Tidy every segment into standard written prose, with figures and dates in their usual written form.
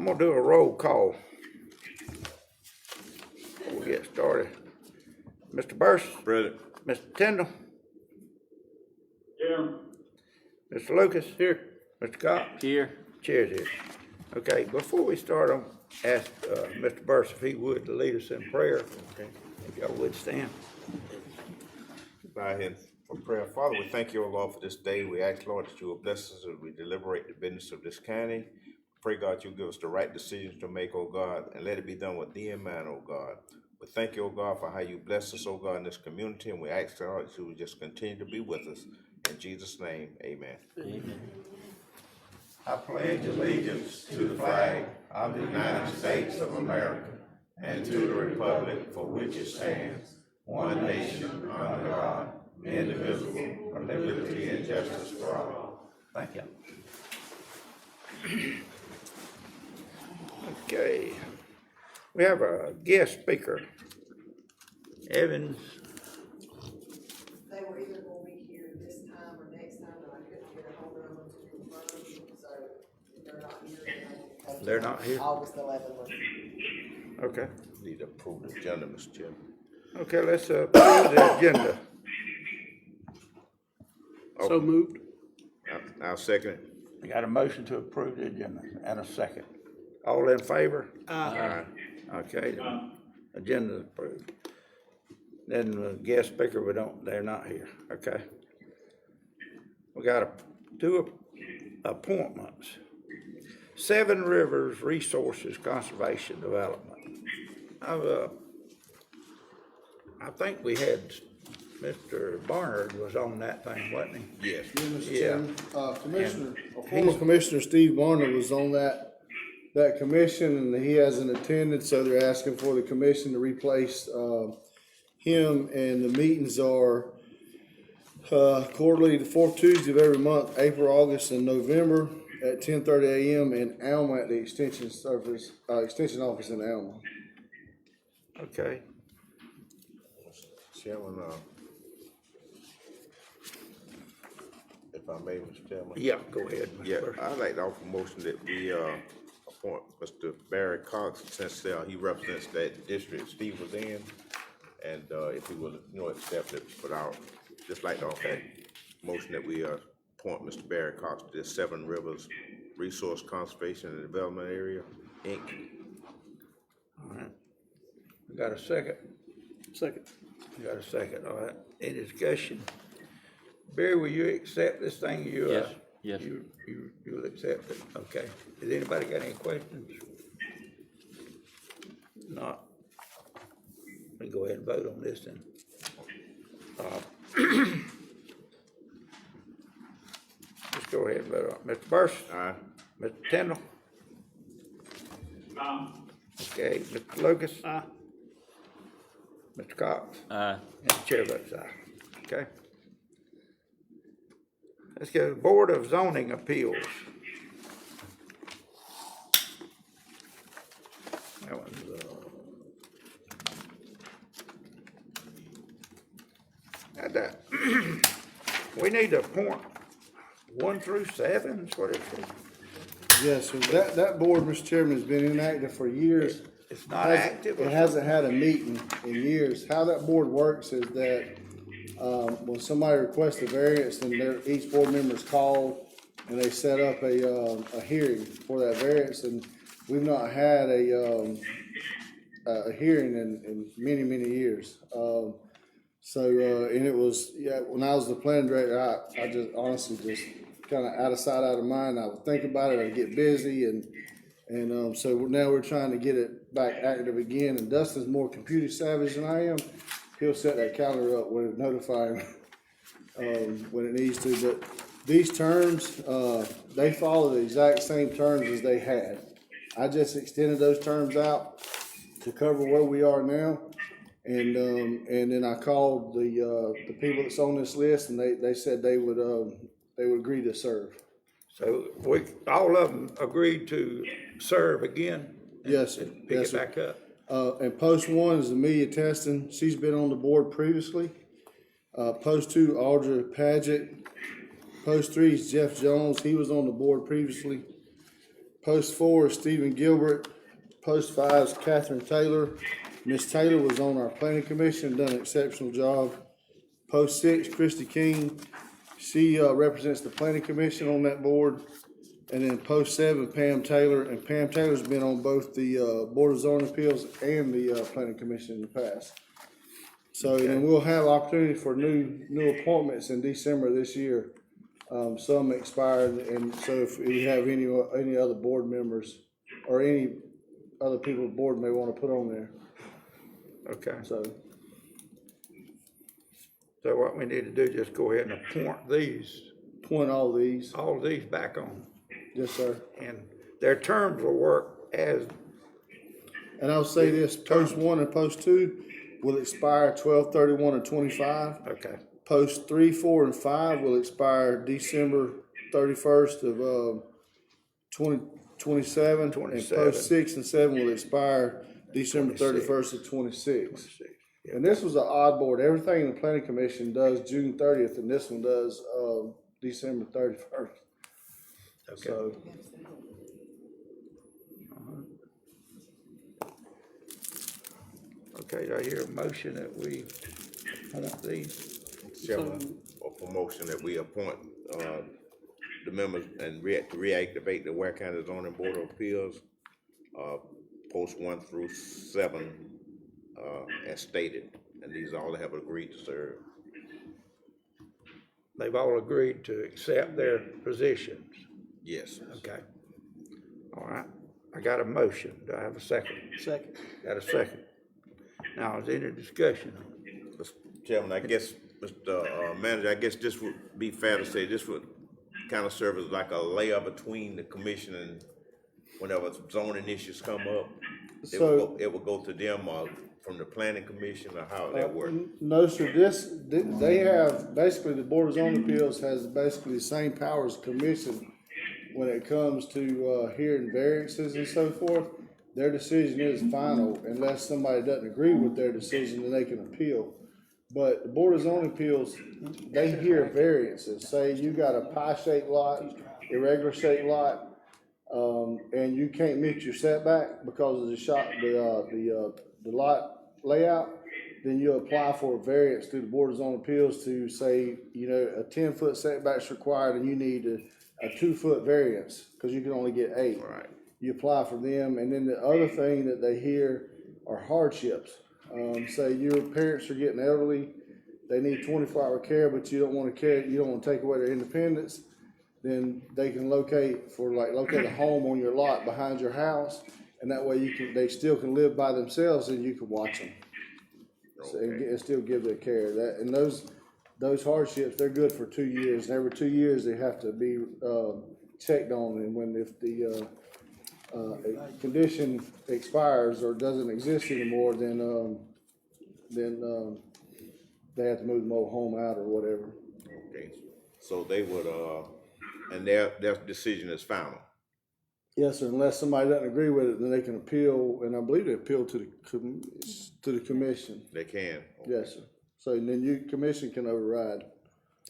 I'm gonna do a roll call. Before we get started. Mr. Burris? Present. Mr. Tyndall? Here. Mr. Lucas? Here. Mr. Cox? Here. Chair's here. Okay, before we start, I'll ask Mr. Burris if he would to lead us in prayer. Okay. If y'all would stand. Bow our heads for prayer. Father, we thank you, O Lord, for this day. We ask, Lord, that you will bless us as we deliberate the business of this county. Pray, God, you'll give us the right decisions to make, O God, and let it be done with thee in mind, O God. We thank you, O God, for how you bless us, O God, in this community, and we ask, God, that you will just continue to be with us. In Jesus' name, amen. Amen. I pledge allegiance to the flag of the United States of America and to the republic for which it stands, one nation, under God, indivisible, with liberty and justice for all. Thank you. Okay. We have a guest speaker. Evans. They were either gonna be here this time or next time, but I couldn't get a hold of them to confirm, so if they're not here. then They're not here? August 11th. Okay. Need to approve the agenda, Mr. Chairman. Okay, let's approve the agenda. So moved. I'll second it. I got a motion to approve the agenda and a second. All in favor? Aye. Okay, the agenda's approved. Then the guest speaker, they're not here, okay? We got two appointments. Seven Rivers Resources Conservation Development. I think we had, Mr. Barnard was on that thing, wasn't he? Yes. Yeah, Mr. Yeah. Chairman, former Commissioner Steve Barner was on that commission, and he hasn't attended, so they're asking for the commission to replace, him, and the meetings are, quarterly, the fourth Tuesday of every month, April, August, and November, at 10:30 a.m. in Alma at the extension office in Alma. Okay, Chairman, if I may, Mr. Chairman. yeah, go ahead. Mr. Yeah, Burris. I'd like to offer a motion that we appoint Mr. Barry Cox, since he represents that district Steve was in, and if he will, accept it, but I'll just like to offer a motion that we appoint Mr. Barry Cox to the Seven Rivers Resource Conservation and Development Area, Inc. All right. We got a second? Second. We got a second, all right. Any discussion? Barry, will you accept this thing? Yes, yes. You'll accept it, okay. Has anybody got any questions? Not. We go ahead and vote on this then. Let's go ahead and vote on it. Mr. Burris? Aye. Mr. Tyndall? Okay, Mr. Lucas? Aye. Mr. Cox? Aye. And the chair votes aye. Okay. Let's go to Board of Zoning Appeals. That one's, we need to appoint 1 through 7, is what it says. Yes, sir. That board, Mr. Chairman, has been inactive for years. It's not active. It hasn't had a meeting in years. How that board works is that, when somebody requests a variance, then each board member is called and they set up a hearing for that variance, and we've not had a hearing in many, many years. And it was, when I was the planning director, I just honestly just kind of out of sight, out of mind. I would think about it, I'd get busy, and so now we're trying to get it back active again. And Dustin's more computer savvy than I am. He'll set that calendar up when it notify him when it needs to. But these terms, they follow the exact same terms as they had. I just extended those terms out to cover where we are now. And then I called the people that's on this list, and they said they would agree to serve. So all of them agreed to serve again? Yes, sir. And pick Yes, it sir. back up? And post 1 is Amelia Teston. She's been on the board previously. Post 2, Audra Paget. Post 3 is Jeff Jones. He was on the board previously. Post 4 is Stephen Gilbert. Post 5 is Catherine Taylor. Miss Taylor was on our planning commission, done an exceptional job. Post 6, Christy King. She represents the planning commission on that board. And then post 7, Pam Taylor. And Pam Taylor's been on both the Board of Zoning Appeals and the planning commission in the past. So then we'll have opportunity for new appointments in December this year. Some expired, and so if we have any other board members or any other people the board may want to put on there. Okay, So what we need to do is just go ahead and appoint point all these. back on. Yes, sir. And their terms will work as, And I'll say this, post 1 and post 2 will expire 12/31 and 25. okay, Post 3, 4, and 5 will expire December 31st of 2027. And 27. post 6 and 7 will expire December 31st of 26. And this was an odd board. Everything in the planning commission does June 30th, and this one does December 31st. okay. So, Okay, do I hear a motion that we appoint these? Chairman, a promotion that we appoint, the members and to reactivate the Ware County Zoning Board of Appeals, post 1 through 7, as stated, and these all have agreed to serve. They've all agreed to accept their positions. Yes. Okay. All right, I got a motion. Do I have a second? Second. Got a second. Now, is there any discussion? Mr. Chairman, I guess, Mr. Manager, I guess this would be fair to say this would kind of serve as like a layer between the commission and whenever zoning issues come up. It will go to them from the planning commission, or how that work? no, sir, they have, basically, the Board of Zoning Appeals has basically the same power as commission when it comes to hearing variances and so forth. Their decision is final unless somebody doesn't agree with their decision, then they can appeal. But the Board of Zoning Appeals, they hear variances. Say you got a pie-shaped lot, irregular shaped lot, and you can't meet your setback because of the lot layout, then you apply for a variance through the Board of Zoning Appeals to say, a 10-foot setback's required and you need a 2-foot variance because you can only get 8. Right. You apply for them, and then the other thing that they hear are hardships. Say your parents are getting elderly, they need 24-hour care, but you don't want to take away their independence. Then they can locate a home on your lot behind your house, and that way they still can live by themselves, and you can watch them. So, and still give their care. Those hardships, they're good for 2 years, and every 2 years they have to be checked on, and if the a condition expires or doesn't exist anymore, then they have to move the mobile home out or whatever. Okay, so they would, and their decision is final. Yes, sir. Unless somebody doesn't agree with it, then they can appeal, and I believe they appeal to the commission. They can. Okay. Yes, sir. So then commission can override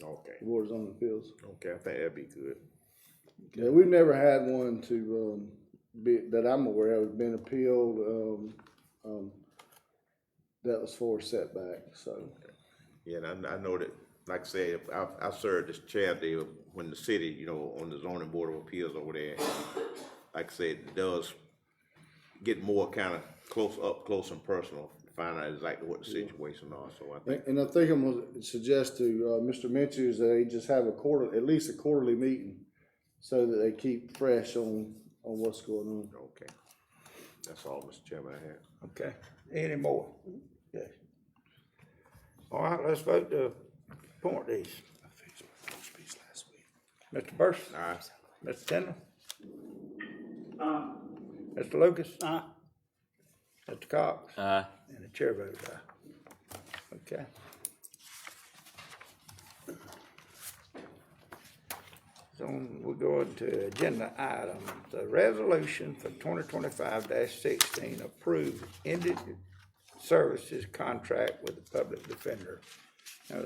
Okay. the Board of Zoning Appeals. Okay, I think that'd be good. Yeah, we've never had one to that I'm aware of been appealed. That was for setback. So. Yeah, and I know that, like I said, I served as chair there when the city, on the zoning board of appeals over there. Like I said, it does get more kind of close and personal, to find out exactly what the situation are. So I think. And I think I'm gonna suggest to Mr. Minchus that they just have at least a quarterly meeting, so that they keep fresh on what's going on. Okay, that's all, Mr. Chairman, I have. Okay, any more? Yes. All right, let's vote to appoint these. Mr. Burson? Aye. Mr. Tindall? Mr. Lucas? Aye. Mr. Cox? Aye. And the chair votes aye. Okay. So we'll go into agenda item, the resolution for 2025-16 approved ended services contract with the public defender. Now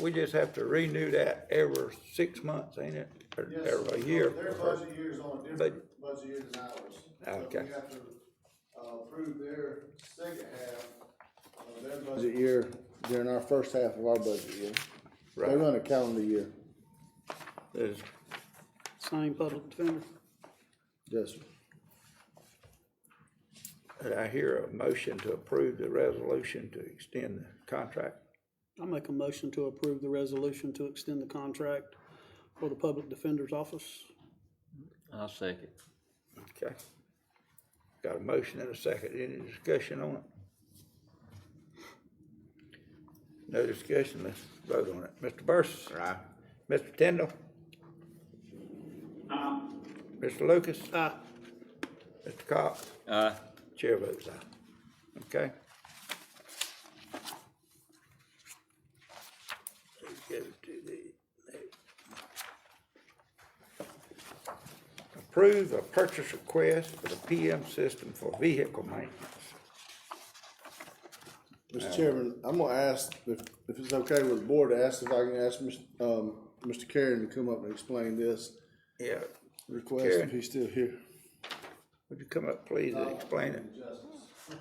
we just have to renew that every 6 months, ain't it? Or every year? Their budget year is on a different budget year than ours. So Okay. we have to, approve their second half of their budget year during our first half of our budget year. They Right. run a calendar year. There's- Same public defender. Yes, sir. Did I hear a motion to approve the resolution to extend the contract? I'll make a motion to approve the resolution to extend the contract for the public defender's office. I'll second. Okay. Got a motion and a second. Any discussion on it? No discussion, let's vote on it. Mr. Burris? Aye. Mr. Tindall? Mr. Lucas? Aye. Mr. Cox? Aye. Chair votes aye. Okay. Let's go to the next. Approve a purchase request for the PM system for vehicle maintenance. Mr. Chairman, I'm gonna ask, if it's okay with the board, to ask if I can ask Mr. Carrion to come up and explain this Yeah, request, Carrion. if he's still here. would you come up, please, and explain it?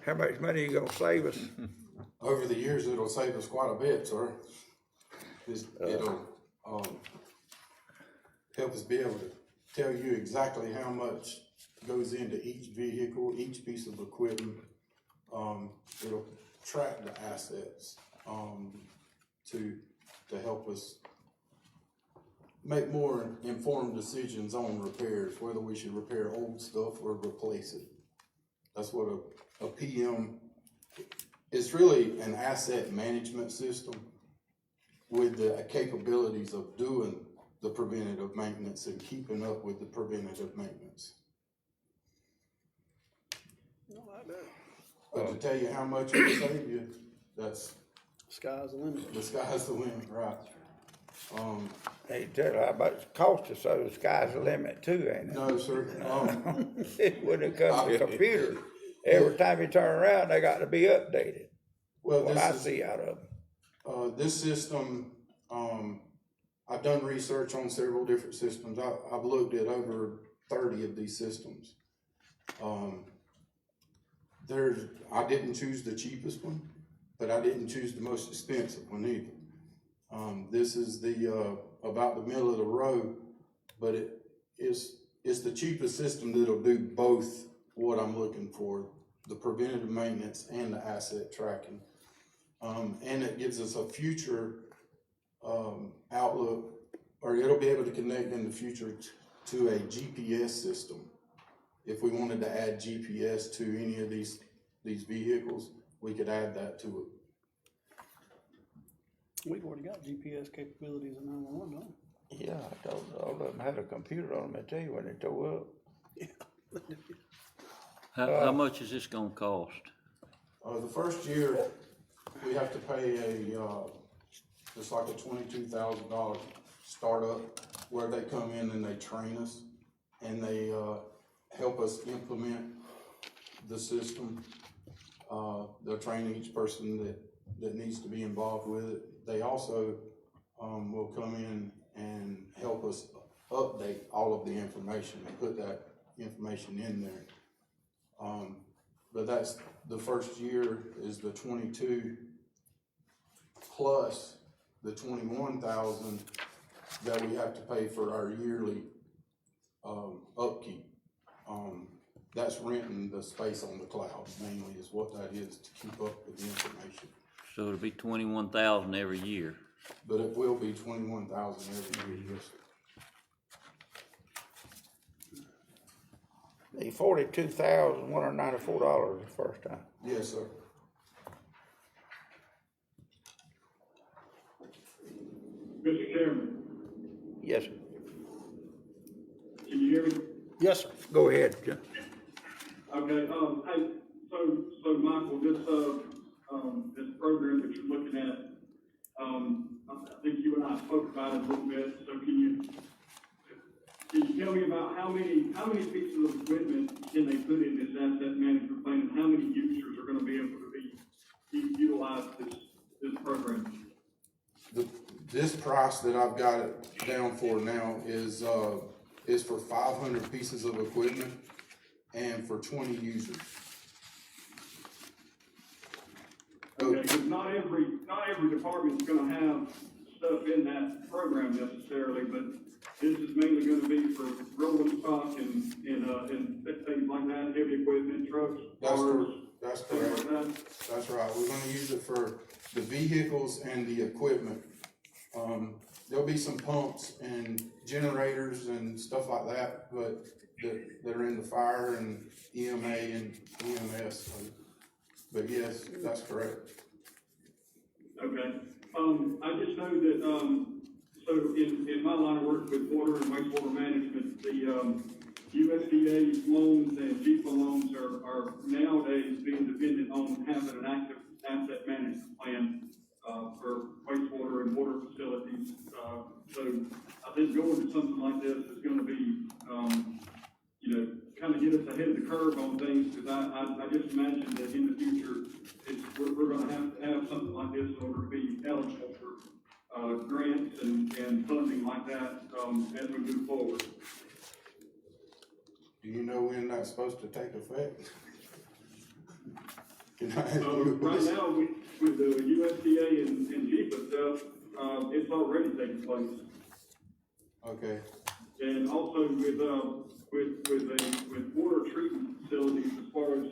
How much money you gonna save us? Over the years, it'll save us quite a bit, sir. It'll, help us be able to tell you exactly how much goes into each vehicle, each piece of equipment. It'll track the assets, to help us make more informed decisions on repairs, whether we should repair old stuff or replace it. That's what a PM, it's really an asset management system with the capabilities of doing the preventative maintenance and keeping up with the preventative maintenance. But to tell you how much it'll save you, that's, Sky's the limit. the sky's the limit, right? They tell you how much it costs us, so the sky's the limit too, ain't it? No, sir, When it comes to computers, every time you turn around, they got to be updated. well, What I this is, see out of them. this system, I've done research on several different systems. I've looked at over 30 of these systems. I didn't choose the cheapest one, but I didn't choose the most expensive one either. This is the, about the middle of the road, but it's the cheapest system that'll do both what I'm looking for, the preventative maintenance and the asset tracking. And it gives us a future, outlook, or it'll be able to connect in the future to a GPS system. If we wanted to add GPS to any of these vehicles, we could add that to it. We've already got GPS capabilities in 911, don't we? Yeah, I told all of them had a computer on them, I tell you, when they tore up. How much is this gonna cost? The first year, we have to pay it's like a $22,000 startup where they come in and they train us and they, help us implement the system. They'll train each person that needs to be involved with it. They also, will come in and help us update all of the information and put that information in there. But that's, the first year is the 22 plus the 21,000 that we have to pay for our yearly, upkeep. That's renting the space on the cloud mainly is what that is, to keep up with the information. So it'll be 21,000 every year. But it will be 21,000 every year, yes, sir. The $42,194 the first time. Yes, sir. Mr. Chairman, Yes, sir. can you hear me? Yes, sir. Go ahead, Jim. Okay, hey, so Michael, this program that you're looking at, I think you and I spoke about it a little bit, so can you tell me about how many pieces of equipment can they put in this asset management plan, and how many users are gonna be able to be utilize this program? This price that I've got it down for now is for 500 pieces of equipment and for 20 users. Okay, because not every department's gonna have stuff in that program necessarily, but this is mainly gonna be for rolling stock and things like that, heavy equipment, trucks, cars, That's things correct. like that. That's right. We're gonna use it for the vehicles and the equipment. There'll be some pumps and generators and stuff like that, but that are in the fire and EMA and EMS. So, but yes, that's correct. Okay, I just know that, so in my line of work with water and wastewater management, the, USDA loans and GEPA loans are nowadays being dependent on having an active asset management plan, for wastewater and water facilities. So I think going to something like this is gonna be, you know, kind of get us ahead of the curve on things, because I just imagine that in the future, we're gonna have to have something like this in order to be eligible for, grants and funding like that, as we move forward. Do you know when that's supposed to take effect? Can I ask you? Right now, with the USDA and GEPA stuff, it's already taking place. Okay, And also with water treatment facilities, as far as,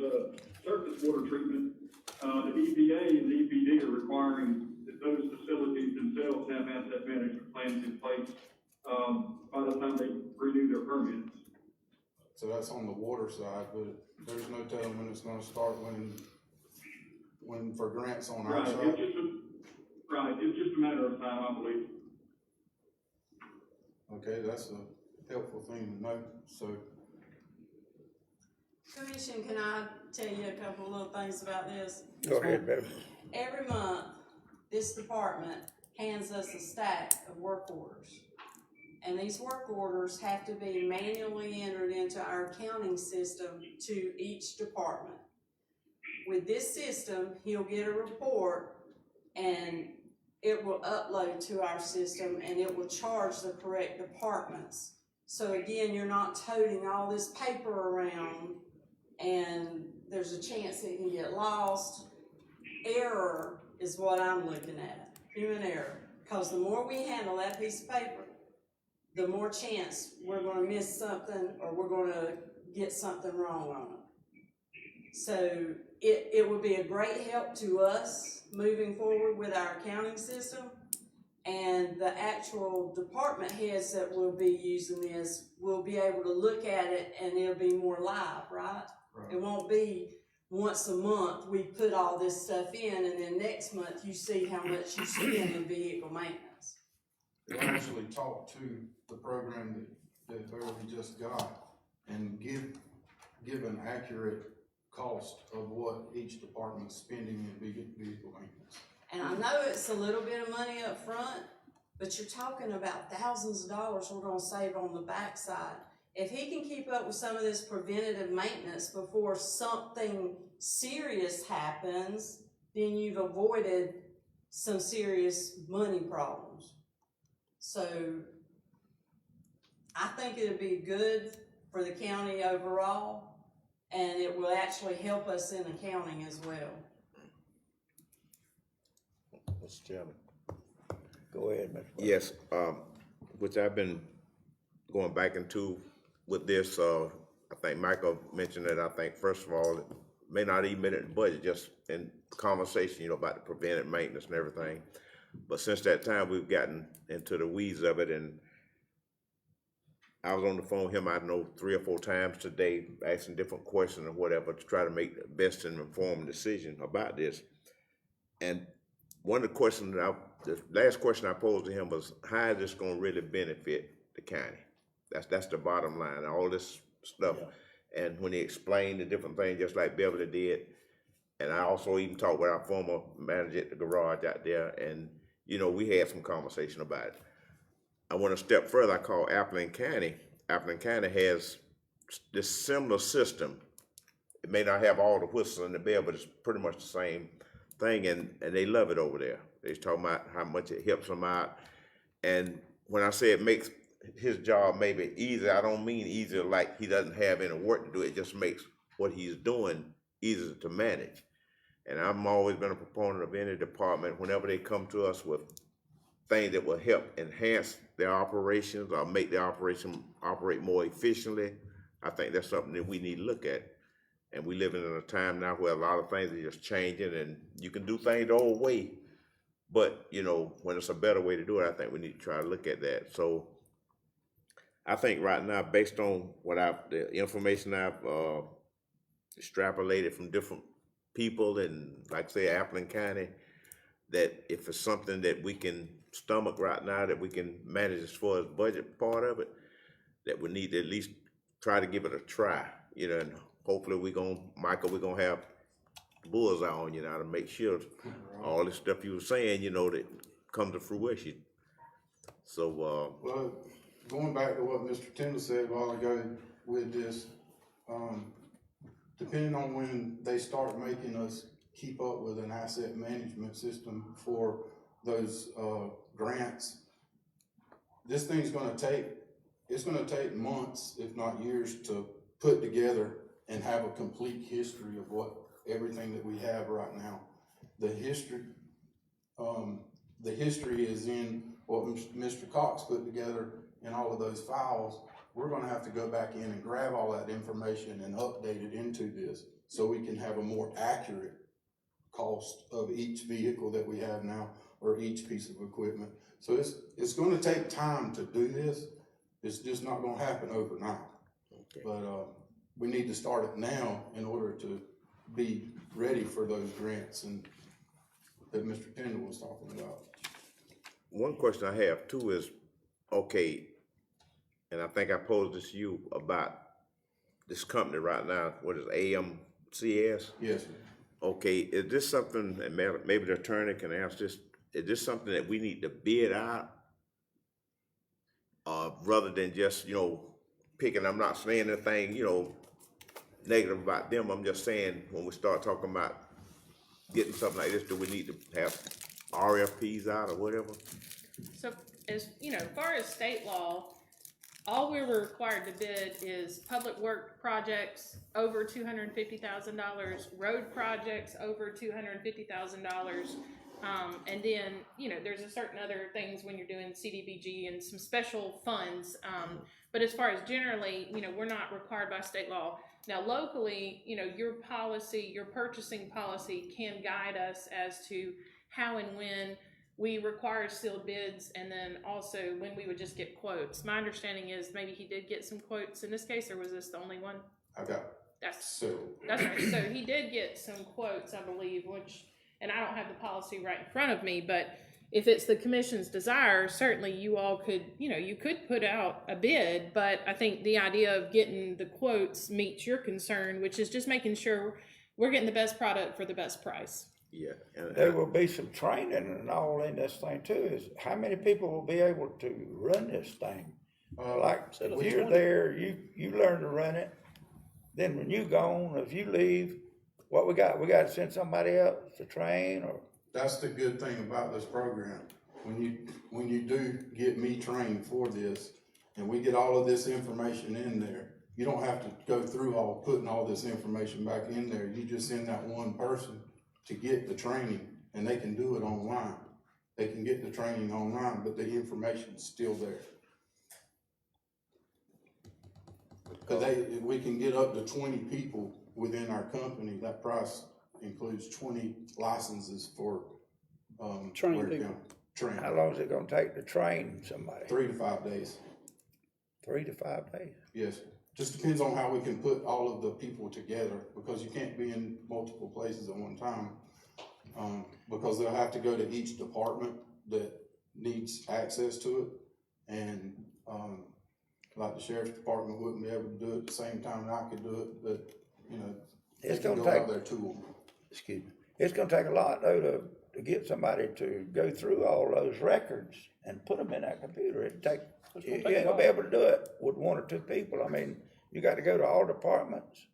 surface water treatment, the EPA and the EPD are requiring that those facilities themselves have asset management plans in place, by the time they renew their permits. so that's on the water side, but there's no telling when it's gonna start, when for grants on our Right, side. it's just a matter of time, I believe. Okay, that's a helpful thing to know, so. Commission, can I tell you a couple little things about this? Go ahead, Beverly. Every month, this department hands us a stack of work orders. And these work orders have to be manually entered into our accounting system to each department. With this system, he'll get a report and it will upload to our system and it will charge the correct departments. So again, you're not toting all this paper around and there's a chance that it can get lost. Error is what I'm looking at, human error. Because the more we handle that piece of paper, the more chance we're gonna miss something or we're gonna get something wrong on it. So it would be a great help to us moving forward with our accounting system. And the actual department heads that will be using this will be able to look at it and it'll be more live, right? It won't be once a month we put all this stuff in and then next month you see how much you spend in vehicle maintenance. We'll actually talk to the program that Beverly just got and give an accurate cost of what each department's spending in vehicle maintenance. And I know it's a little bit of money up front, but you're talking about thousands of dollars we're gonna save on the backside. If he can keep up with some of this preventative maintenance before something serious happens, then you've avoided some serious money problems. So I think it'll be good for the county overall, and it will actually help us in accounting as well. Mr. Chairman. Go ahead, Mr. Ware. Yes, which I've been going back into with this, I think Michael mentioned it, I think first of all, it may not even been in the budget, just in conversation, you know, about the preventive maintenance and everything. But since that time, we've gotten into the weeds of it, and I was on the phone with him, I know 3 or 4 times today, asking different questions or whatever to try to make the best and informed decision about this. And one of the questions the last question I posed to him was, how is this gonna really benefit the county? That's the bottom line, all this stuff. Yeah. And when he explained the different things, just like Beverly did, and I also even talked with our former manager at the garage out there, and, you know, we had some conversation about it. I went a step further, I called Appleton County. Appleton County has this similar system. It may not have all the whistles and the bell, but it's pretty much the same thing, and they love it over there. They're talking about how much it helps them out. And when I say it makes his job maybe easier, I don't mean easier like he doesn't have any work to do. It just makes what he's doing easier to manage. And I've always been a proponent of any department, whenever they come to us with things that will help enhance their operations or make their operation operate more efficiently, I think that's something that we need to look at. And we live in a time now where a lot of things are just changing, and you can do things the old way, but you know, when it's a better way to do it, I think we need to try to look at that. So I think right now, based on what the information I've extrapolated from different people and like say Appleton County, that if it's something that we can stomach right now, that we can manage as far as budget part of it, that we need to at least try to give it a try, you know, and hopefully Michael, we're gonna have bullseye on you now to make sure all this stuff you were saying, you know, that come to fruition. So, Well, going back to what Mr. Tindall said a while ago with this, depending on when they start making us keep up with an asset management system for those grants, this thing's gonna take months, if not years, to put together and have a complete history of what everything that we have right now. The history is in what Mr. Cox put together in all of those files. We're gonna have to go back in and grab all that information and update it into this so we can have a more accurate cost of each vehicle that we have now or each piece of equipment. So it's gonna take time to do this. It's just not gonna happen overnight. okay. But we need to start it now in order to be ready for those grants and that Mr. Tindall was talking about. One question I have too is, okay, and I think I posed this to you about this company right now, what is AMCS? Yes, sir. Okay, is this something, and maybe the attorney can answer this, is this something that we need to bid out? Rather than just, you know, picking, I'm not saying anything, you know, negative about them, I'm just saying when we start talking about getting something like this, do we need to have RFPs out or whatever? So, as you know, as far as state law, all we were required to bid is public work projects over $250,000, road projects over $250,000, and then, you know, there's a certain other things when you're doing CDBG and some special funds. But as far as generally, you know, we're not required by state law. Now, locally, you know, your policy, your purchasing policy can guide us as to how and when we require sealed bids, and then also when we would just get quotes. My understanding is maybe he did get some quotes in this case, or was this the only one? I got That's right. So he did get some quotes, I believe, which, and I don't have the policy right in front of me, but if it's the commission's desire, certainly you all could, you know, you could put out a bid, but I think the idea of getting the quotes meets your concern, which is just making sure we're getting the best product for the best price. Yeah. And There will be some training and all in this thing too, is how many people will be able to run this thing? Like, if you're there, you learn to run it, then when you gone, if you leave, what we got to send somebody else to train, or? That's the good thing about this program. When you do get me trained for this, and we get all of this information in there, you don't have to go through putting all this information back in there. You just send that one person to get the training, and they can do it online. They can get the training online, but the information's still there. Cause we can get up to 20 people within our company. That price includes 20 licenses for, Train Ware people. County. Train. How long is it gonna take to train somebody? 3 to 5 days. 3 to 5 days? Yes. Just depends on how we can put all of the people together, because you can't be in multiple places at one time. Because they'll have to go to each department that needs access to it. And, like the sheriff's department wouldn't be able to do it at the same time that I could do it, but, you know, It's they can gonna go out take- there to them. Excuse me. It's gonna take a lot though to get somebody to go through all those records and put them in that computer. You ain't gonna be able to do it with 1 or 2 people. I mean, you got to go to all departments.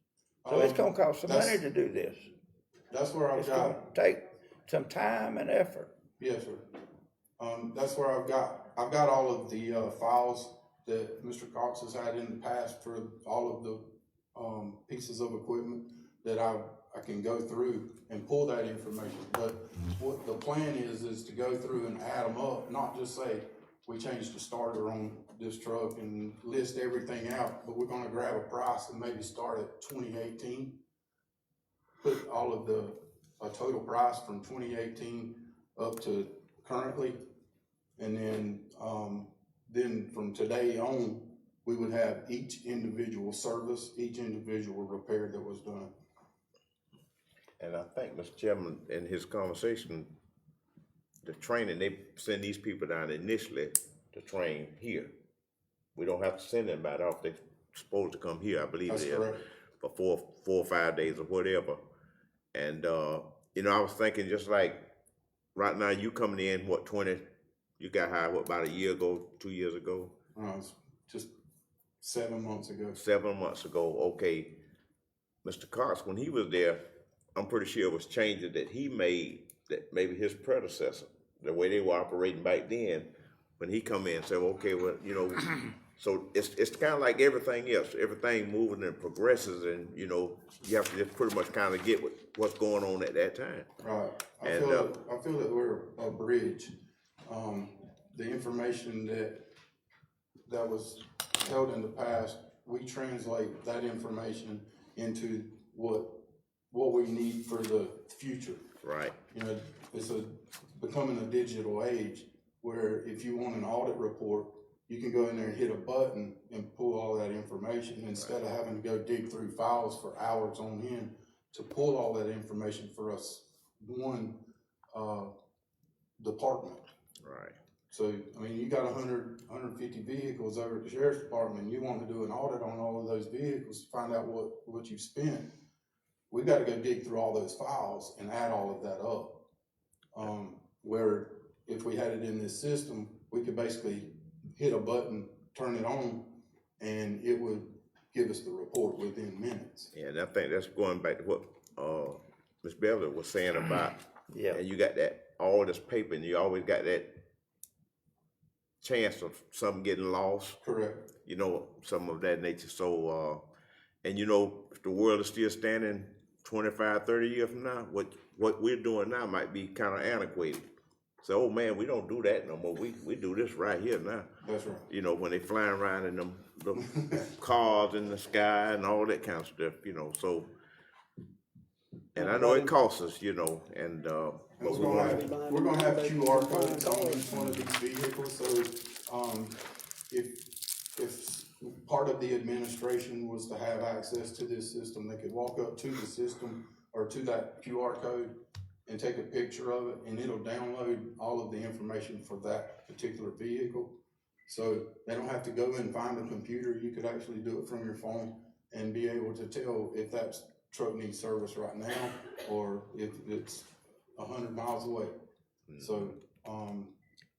So it's gonna cost some money to do this. That's where I've It's gonna got, take some time and effort. Yes, sir. That's where I've got all of the, files that Mr. Cox has had in the past for all of the, pieces of equipment that I can go through and pull that information. But what the plan is to go through and add them up, not just say, we changed the starter on this truck and list everything out, but we're gonna grab a price and maybe start at 2018. Put all of a total price from 2018 up to currently. And then from today on, we would have each individual service, each individual repair that was done. And I think, Mr. Chairman, in his conversation, the training, they send these people down initially to train here. We don't have to send them back off, they're supposed to come here, I believe That's it is, correct. for 4 or 5 days or whatever. And, you know, I was thinking just like, right now you coming in, what, 20, you got hired, what, about a year ago, 2 years ago? It's just 7 months ago. 7 months ago, okay. Mr. Cox, when he was there, I'm pretty sure it was changes that he made that maybe his predecessor, the way they were operating back then, when he come in and said, okay, well, you know, so it's kind of like everything else. Everything moving and progresses, and you know, you have to just pretty much kind of get what's going on at that time. Right. I feel that we're a bridge. The information that was held in the past, we translate that information into what we need for the future. Right. You know, it's becoming a digital age where if you want an audit report, you can go in there and hit a button and pull all that information instead of having to go dig through files for hours on end to pull all that information for us, one department. Right. So, I mean, you got 150 vehicles over at the sheriff's department, and you want to do an audit on all of those vehicles, find out what you've spent. We got to go dig through all those files and add all of that up. Where if we had it in this system, we could basically hit a button, turn it on, and it would give us the report within minutes. Yeah, and I think that's going back to what Ms. Beverly was saying about, Yeah. and you got that, all this paper, and you always got that chance of something getting lost. Correct. You know, some of that nature. So, and you know, if the world is still standing 25, 30 years from now, what we're doing now might be kind of antiquated. So, oh man, we don't do that no more. We do this right here now. That's right. You know, when they flying around in them cars in the sky and all that kind of stuff, you know, so. And I know it costs us, you know, and, but we're gonna have QR codes on each one of these vehicles, so, if part of the administration was to have access to this system, they could walk up to the system or to that QR code and take a picture of it, and it'll download all of the information for that particular vehicle. So they don't have to go and find a computer. You could actually do it from your phone and be able to tell if that truck needs service right now or if it's 100 miles away. So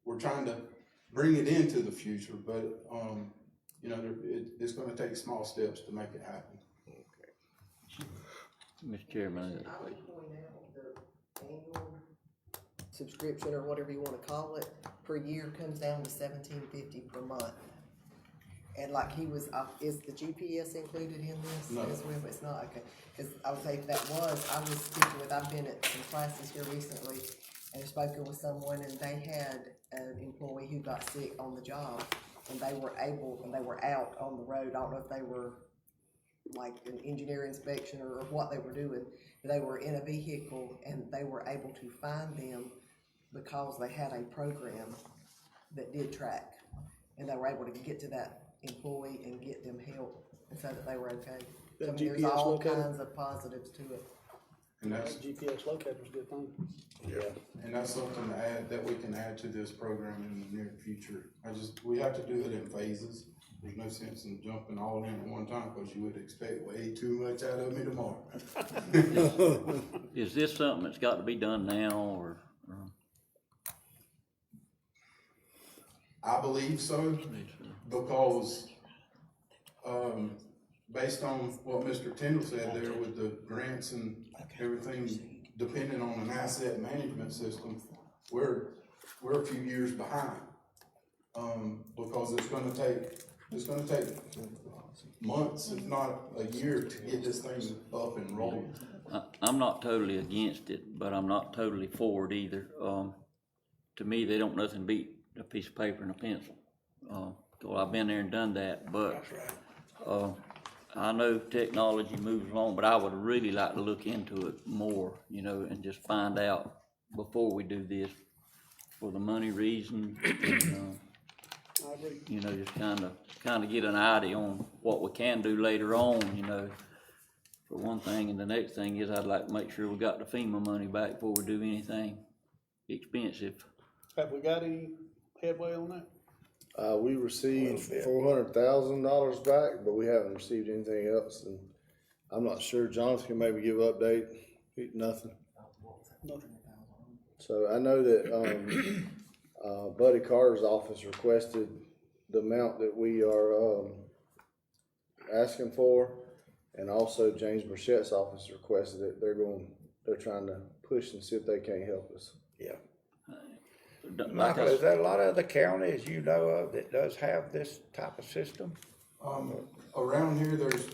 we're trying to bring it into the future, but you know, it's going to take small steps to make it happen. Mr. Chairman, I would point out the annual subscription or whatever you wanna call it, per year comes down to $17.50 per month. And like he was, is the GPS included in this No. as well? It's not, okay. Cause I would say if that was, I was speaking with, I've been at some classes here recently and spoken with someone, and they had an employee who got sick on the job, and they were out on the road. I don't know if they were like an engineer inspection or what they were doing. They were in a vehicle and they were able to find them because they had a program that did track, and they were able to get to that employee and get them help, and so that they were okay. That I mean, there's GPS all locator? kinds of positives to it. And that's, GPS locator's a good thing. Yeah. and that's something to add, that we can add to this program in the near future. We have to do it in phases. There's no sense in jumping all in at one time, because you would expect way too much out of me tomorrow. is this something that's got to be done now, or? I believe so, because, based on what Mr. Tyndall said there with the grants and everything, depending on an asset management system, we're a few years behind. Because it's gonna take months, if not a year, to get this thing up and rolling. I'm not totally against it, but I'm not totally for it either. To me, they don't nothing beat a piece of paper and a pencil. Well, I've been there and done that, but, I know technology moves along, but I would really like to look into it more, you know, and just find out before we do this for the money reason. And, I agree. you know, just kinda get an idea on what we can do later on, you know, for one thing, and the next thing is I'd like to make sure we got the FEMA money back before we do anything expensive. Have we got any headway on that? We received Little bit. $400,000 back, but we haven't received anything else, and I'm not sure. Jonathan can maybe give an update. Nothing. Nothing. So I know that, Buddy Carter's office requested the amount that we are, asking for. And also James Burchett's office requested it. They're trying to push and see if they can't help us. Yeah. Like Michael, I is there a lot of other counties you know of that does have this type of system? Around here, there's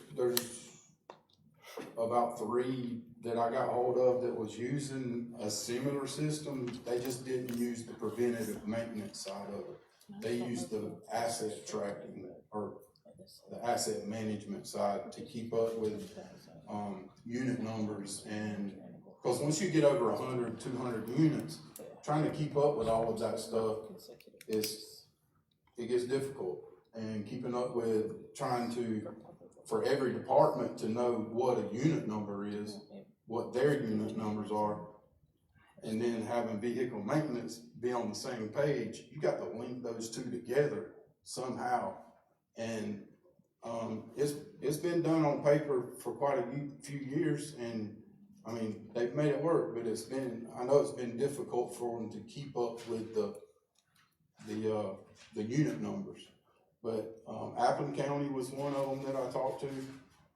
about 3 that I got hold of that was using a similar system. They just didn't use the preventative maintenance side of it. They used the asset tracking or the asset management side to keep up with, unit numbers. And, cause once you get over 100, 200 units, trying to keep up with all of that stuff it gets difficult. And keeping up with trying to, for every department to know what a unit number is, what their unit numbers are, and then having vehicle maintenance be on the same page, you got to link those two together somehow. And, it's been done on paper for quite a few years, and I mean, they've made it work, but I know it's been difficult for them to keep up with the unit numbers. But, Appleton County was one of them that I talked to.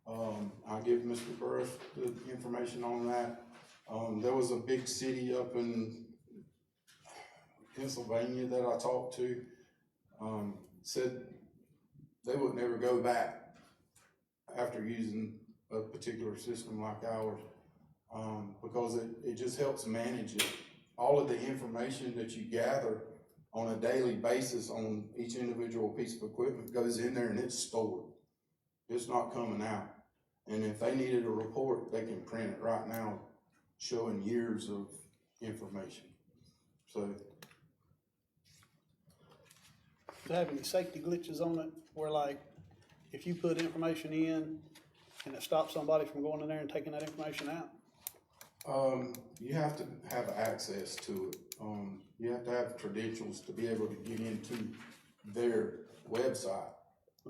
I'll give Mr. Burris the information on that. There was a big city up in Pennsylvania that I talked to, said they would never go back after using a particular system like ours, because it just helps manage it. All of the information that you gather on a daily basis on each individual piece of equipment goes in there and it's stored. It's not coming out. And if they needed a report, they can print it right now, showing years of information. So, Do you have any safety glitches on it where, like, if you put information in and it stops somebody from going in there and taking that information out? you have to have access to it. You have to have credentials to be able to get into their website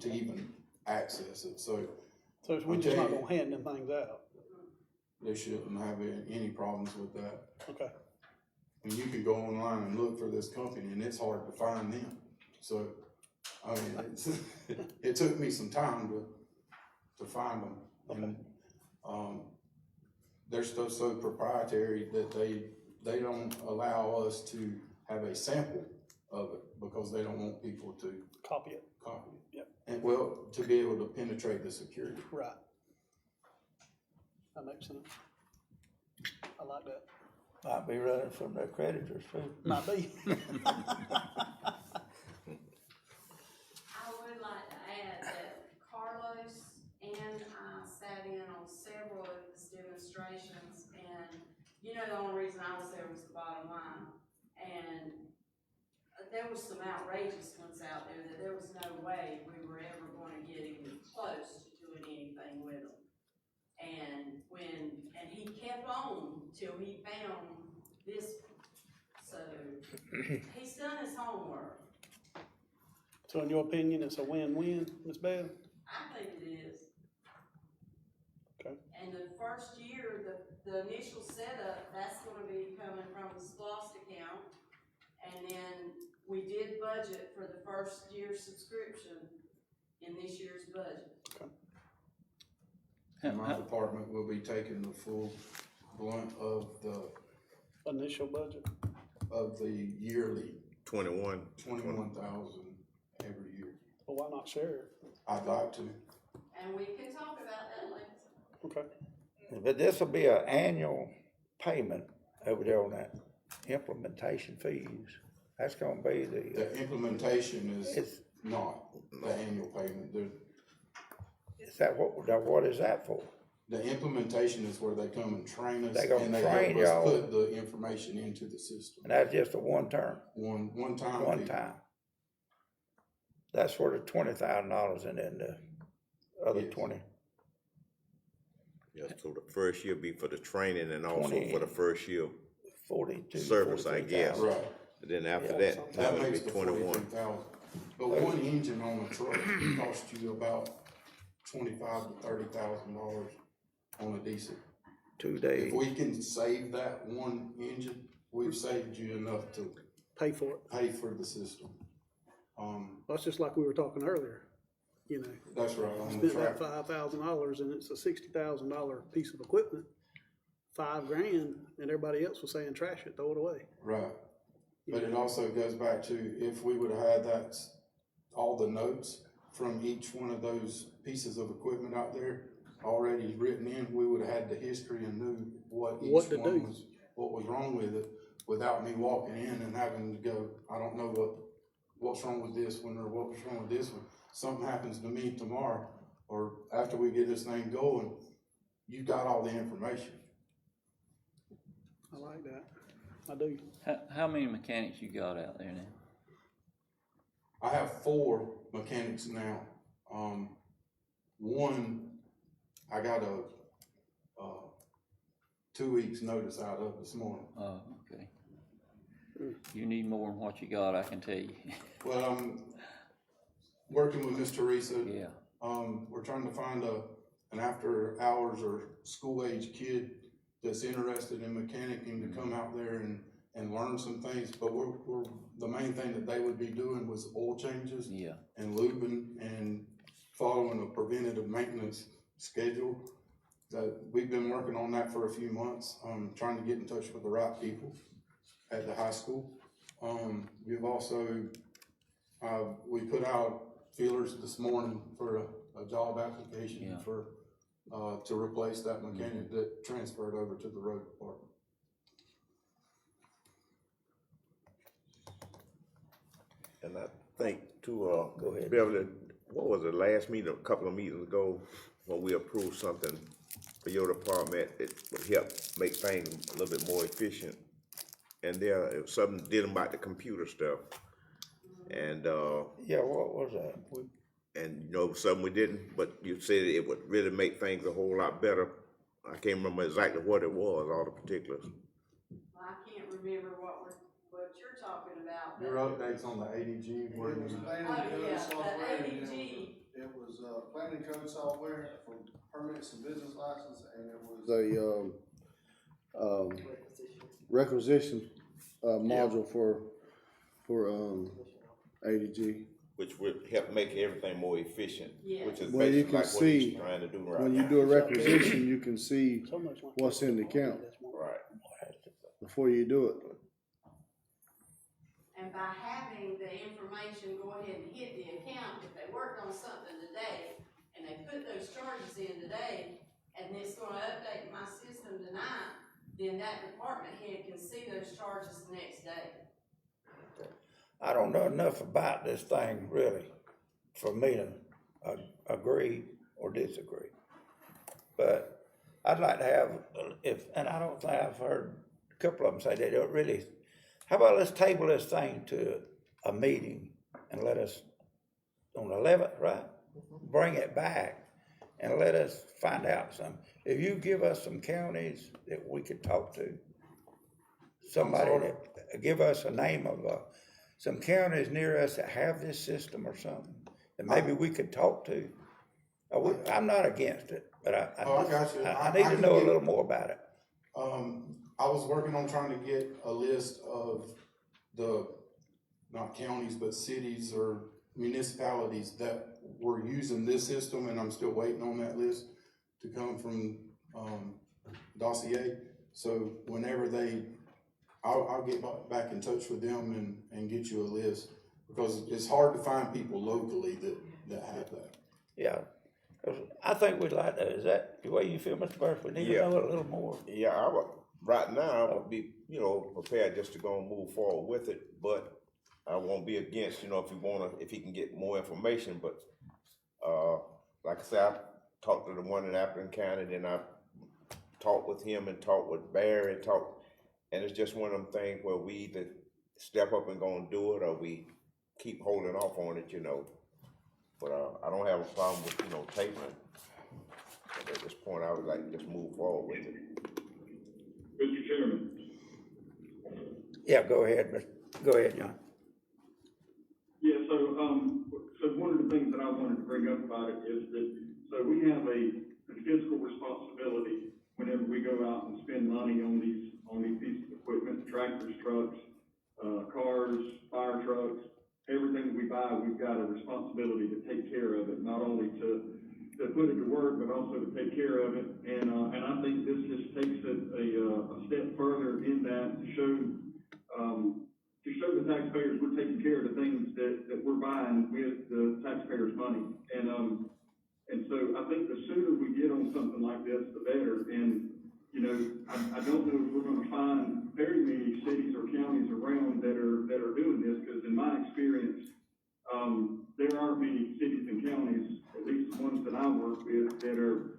to even access it. So We're just not gonna hand them things out? they shouldn't have any problems with that. Okay. And you can go online and look for this company, and it's hard to find them. So, I mean, it took me some time to find them. And, their stuff's so proprietary that they don't allow us to have a sample of it because they don't want people to Copy it. copy it. Yep. And well, to be able to penetrate the security. Right. That makes sense. I like that. Might be running from their creditors too. Might be. I would like to add that Carlos and I sat in on several of his demonstrations, and you know, the only reason I was there was the bottom line. And there was some outrageous ones out there that there was no way we were ever going to get even close to doing anything with them. And he kept on till he found this one. So he's done his homework. So in your opinion, it's a win-win, Ms. Bell? I think it is. Okay. And the first year, the initial setup, that's gonna be coming from the SPOS account. And then we did budget for the first year's subscription in this year's budget. And my department will be taking the full blunt of the Initial budget? of the yearly, 21. 21,000 every year. Well, why not share it? I'd like to. And we can talk about that later. Okay. But this'll be an annual payment over there on that implementation fees. That's gonna be The implementation is It's- not the annual payment. is that what is that for? The implementation is where they come and train us They gonna and they train help us y'all? put the information into the system. And that's just a one term, One time. one fee. time. That's for the $20,000 and then the other Yes. 20. Yeah, so the first year be for the training and also 20. for the first year 42, service, I guess. 43,000. Right. And then after Yeah, that, That it'll be makes the 21. 43,000. But one engine on a truck costs you about $25,000 to $30,000 on a diesel. 2 days. If we can save that one engine, we've saved you enough to Pay for it. pay for the system. That's just like we were talking earlier, you know. That's right, on the Spent that tractor. $5,000 and it's a $60,000 piece of equipment, $5,000, and everybody else was saying trash it, throw it away. Right. But it also goes back to if we would have had that, all the notes from each one of those pieces of equipment out there already written in, we would have had the history and knew what What each to one do. was, what was wrong with it, without me walking in and having to go, I don't know what's wrong with this one or what's wrong with this one. Something happens to me tomorrow or after we get this thing going, you got all the information. I like that. I do. How many mechanics you got out there now? I have 4 mechanics now. One, I got a 2 weeks notice out of this morning. Oh, okay. You need more than what you got, I can tell you. Well, I'm working with Miss Teresa. Yeah. We're trying to find an after hours or school age kid that's interested in mechanicking to come out there and learn some things. But we're the main thing that they would be doing was oil changes. Yeah. And lubing and following a preventative maintenance schedule. That we've been working on that for a few months, trying to get in touch with the right people at the high school. We've also, we put out feelers this morning for a job application Yeah. for, to replace that mechanic that transferred over to the road department. And I think to, Beverly, what was the last meeting, a couple of meetings ago, when we approved something for your department, it would help make things a little bit more efficient. And there, it was something dealing about the computer stuff. And, Yeah, what was that? and you know, something we didn't, but you said it would really make things a whole lot better. I can't remember exactly what it was, all the particulars. Well, I can't remember what you're talking about, but. Your updates on the ADG, where It was you, planning Oh, code yeah, the software, and ADG. it was planning code software for permits and business license, and it was a requisition module for ADG. Which would help make everything more efficient, Yeah. which is Well, you basically can like what he's see trying to do right When you now. do a requisition, you can see So much like what's in the count Right. before you do it. And by having the information go ahead and hit the account, if they worked on something today, and they put those charges in today, and it's gonna update my system tonight, then that department head can see those charges the next day. I don't know enough about this thing really for me to agree or disagree. But I'd like to have, and I don't think I've heard a couple of them say they don't really, how about let's table this thing to a meeting and let us, on the 11th, right? Bring it back and let us find out some. If you give us some counties that we could talk to, somebody that, give us a name of some counties near us that have this system or something, that maybe we could talk to. I'm not against it, but I got you. I I need to can know a get- little more about it. I was working on trying to get a list of the, not counties, but cities or municipalities that were using this system, and I'm still waiting on that list to come from, Dossier. So whenever they I'll get back in touch with them and get you a list, because it's hard to find people locally that have that. Yeah, 'cause I think we'd like to, is that the way you feel, Mr. Burris? We need to Yeah. know it a little more. Yeah, I would, right now, I would be, prepared just to go and move forward with it, but I won't be against, if he can get more information, but, like I said, I talked to the one in Appleton County, then I talked with him and talked with Ware and it's just one of them things where we either step up and go and do it, or we keep holding off on it, But, I don't have a problem with, tapering. But at this point, I would like to just move forward with it. Mr. Chairman. Yeah, go ahead, John. Yeah, so one of the things that I wanted to bring up about it is that, so we have a fiscal responsibility whenever we go out and spend money on these pieces of equipment, tractors, trucks, cars, fire trucks, everything we buy, we've got a responsibility to take care of it, not only to put it to work, but also to take care of it. And I think this just takes it a step further in that to show the taxpayers we're taking care of the things that we're buying with the taxpayers' money. And so I think the sooner we get on something like this, the better. And, I don't know if we're gonna find very many cities or counties around that are doing this, because in my experience, there aren't many cities and counties, at least the ones that I work with, that are,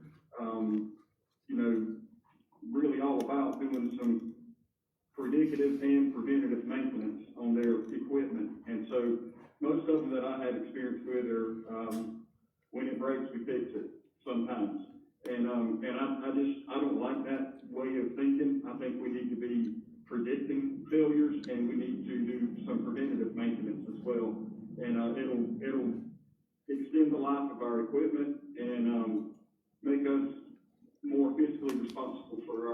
really all about doing some predictive and preventative maintenance on their equipment. And so most of them that I had experience with are, when it breaks, we fix it sometimes. And I don't like that way of thinking. I think we need to be predicting failures, and we need to do some preventative maintenance as well. And, it'll extend the life of our equipment and, make us more fiscally responsible for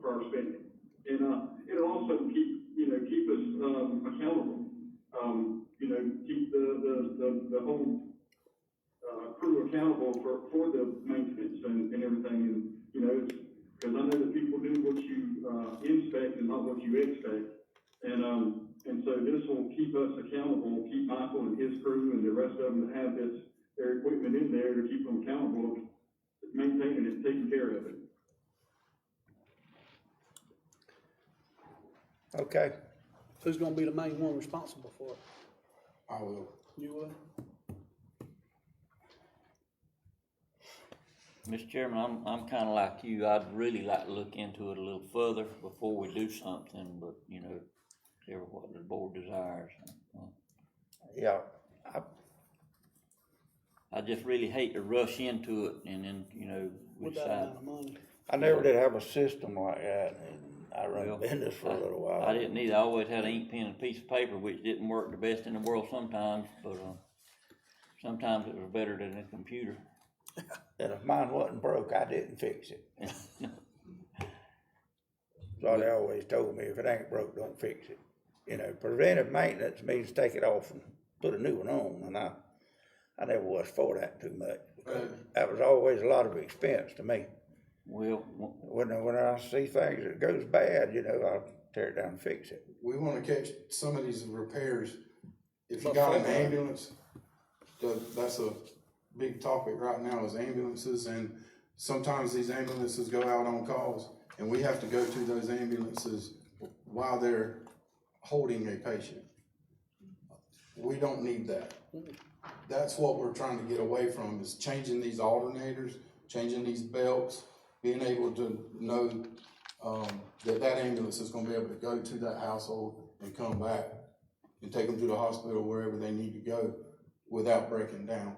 our spending. And, it'll also keep us, accountable. Keep the whole, crew accountable for the maintenance and everything, because I know that people do what you, inspect and not what you expect. And so this will keep us accountable, keep Michael and his crew and the rest of them that have their equipment in there, to keep them accountable, maintaining it, taking care of it. Okay, Who's gonna be the main one responsible for it? I will. You will? Mr. Chairman, I'm kinda like you, I'd really like to look into it a little further before we do something, but, whatever what the board desires. yeah, I just really hate to rush into it and then, we With that decide. amount of money. I never did have a system like that, and I run a Well, business for a little while. I didn't either. I always had an ink pen and a piece of paper, which didn't work the best in the world sometimes, but, sometimes it was better than a computer. And if mine wasn't broke, I didn't fix it. So they always told me, if it ain't broke, don't fix it. Preventive maintenance means take it off and put a new one on, and I never was for that too much, because that was always a lot of expense to me. Well, When I see things that goes bad, I'll tear it down and fix it. We wanna catch some of these repairs. If you got an ambulance, that's a big topic right now, is ambulances, and sometimes these ambulances go out on calls, and we have to go to those ambulances while they're holding a patient. We don't need that. That's what we're trying to get away from, is changing these alternators, changing these belts, being able to know, that ambulance is gonna be able to go to that household and come back and take them to the hospital, wherever they need to go, without breaking down.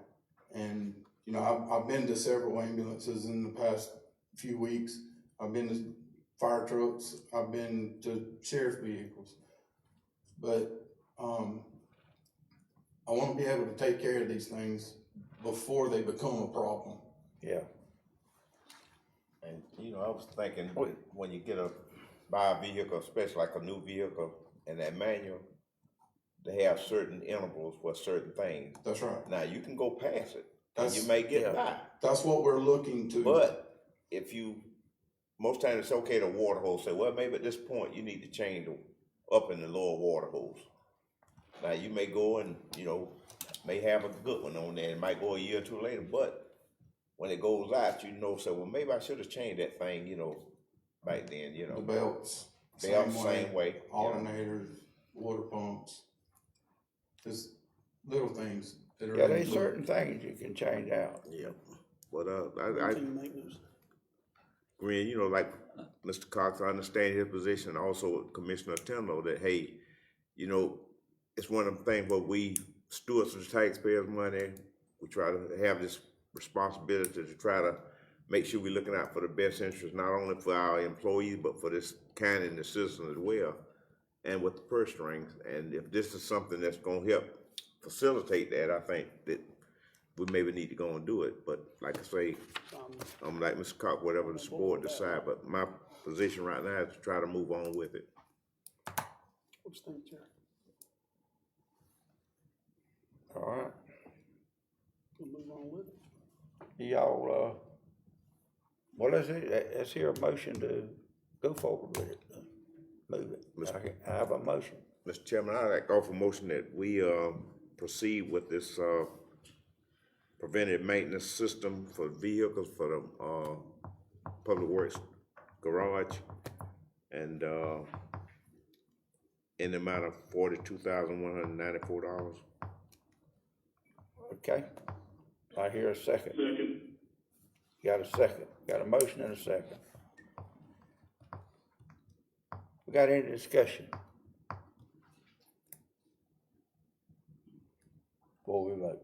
And, I've been to several ambulances in the past few weeks. I've been to fire trucks, I've been to sheriff vehicles. But, I wanna be able to take care of these things before they become a problem. Yeah. And, I was thinking, when you buy a vehicle, especially like a new vehicle, and that manual, they have certain intervals for certain things. That's right. Now, you can go past it, and That's- you may get yeah. by. That's what we're looking to. But if you most times it's okay to water hose, say, well, maybe at this point you need to change the up in the lower water hose. Now, you may go and, may have a good one on there, it might go a year or two later, but when it goes out, say, well, maybe I should have changed that thing, back then, The belts, same way. Alternators, water pumps, just little things that are. Yeah, there's certain things you can change out. Yeah, but, I Routine maintenance. Green, like Mr. Cox, I understand his position, also Commissioner Tindall, that, hey, it's one of them things where we stewards of the taxpayers' money, we try to have this responsibility to try to make sure we're looking out for the best interest, not only for our employees, but for this county and the citizens as well, and with the purse strings. And if this is something that's gonna help facilitate that, I think that we maybe need to go and do it. But like I say, I'm like Mr. Cox, whatever the board decide, but my position right now is to try to move on with it. What you think, Chair? All right, We'll move on with it. y'all, well, let's hear a motion to go forward with it, move it. I have a motion. Mr. Chairman, I'd like to offer a motion that we proceed with this preventive maintenance system for vehicles for the Public Works garage, and in the amount of $42,194. Okay, I hear a second. Second. Got a second, got a motion and a second. We got any discussion? Before we vote.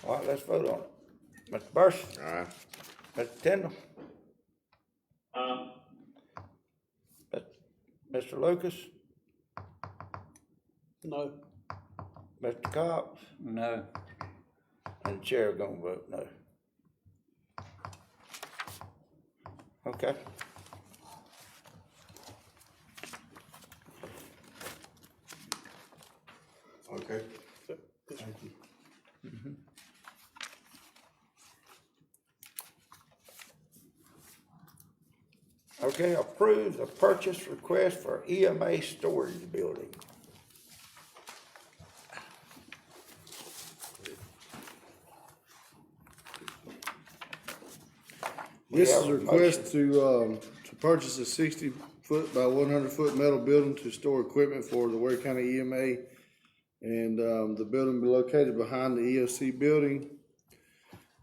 All right, let's vote on it. Mr. Burson? Aye. Mr. Tindall? Uh, Mr. Lucas? No. Mr. Cox? No. And the chair gonna vote no. Okay. Okay. Thank you. Okay, approve the purchase request for EMA storage building. This have is a a request to purchase a 60-foot by 100-foot metal building to store equipment for the Ware County EMA. And, the building will be located behind the EOC building.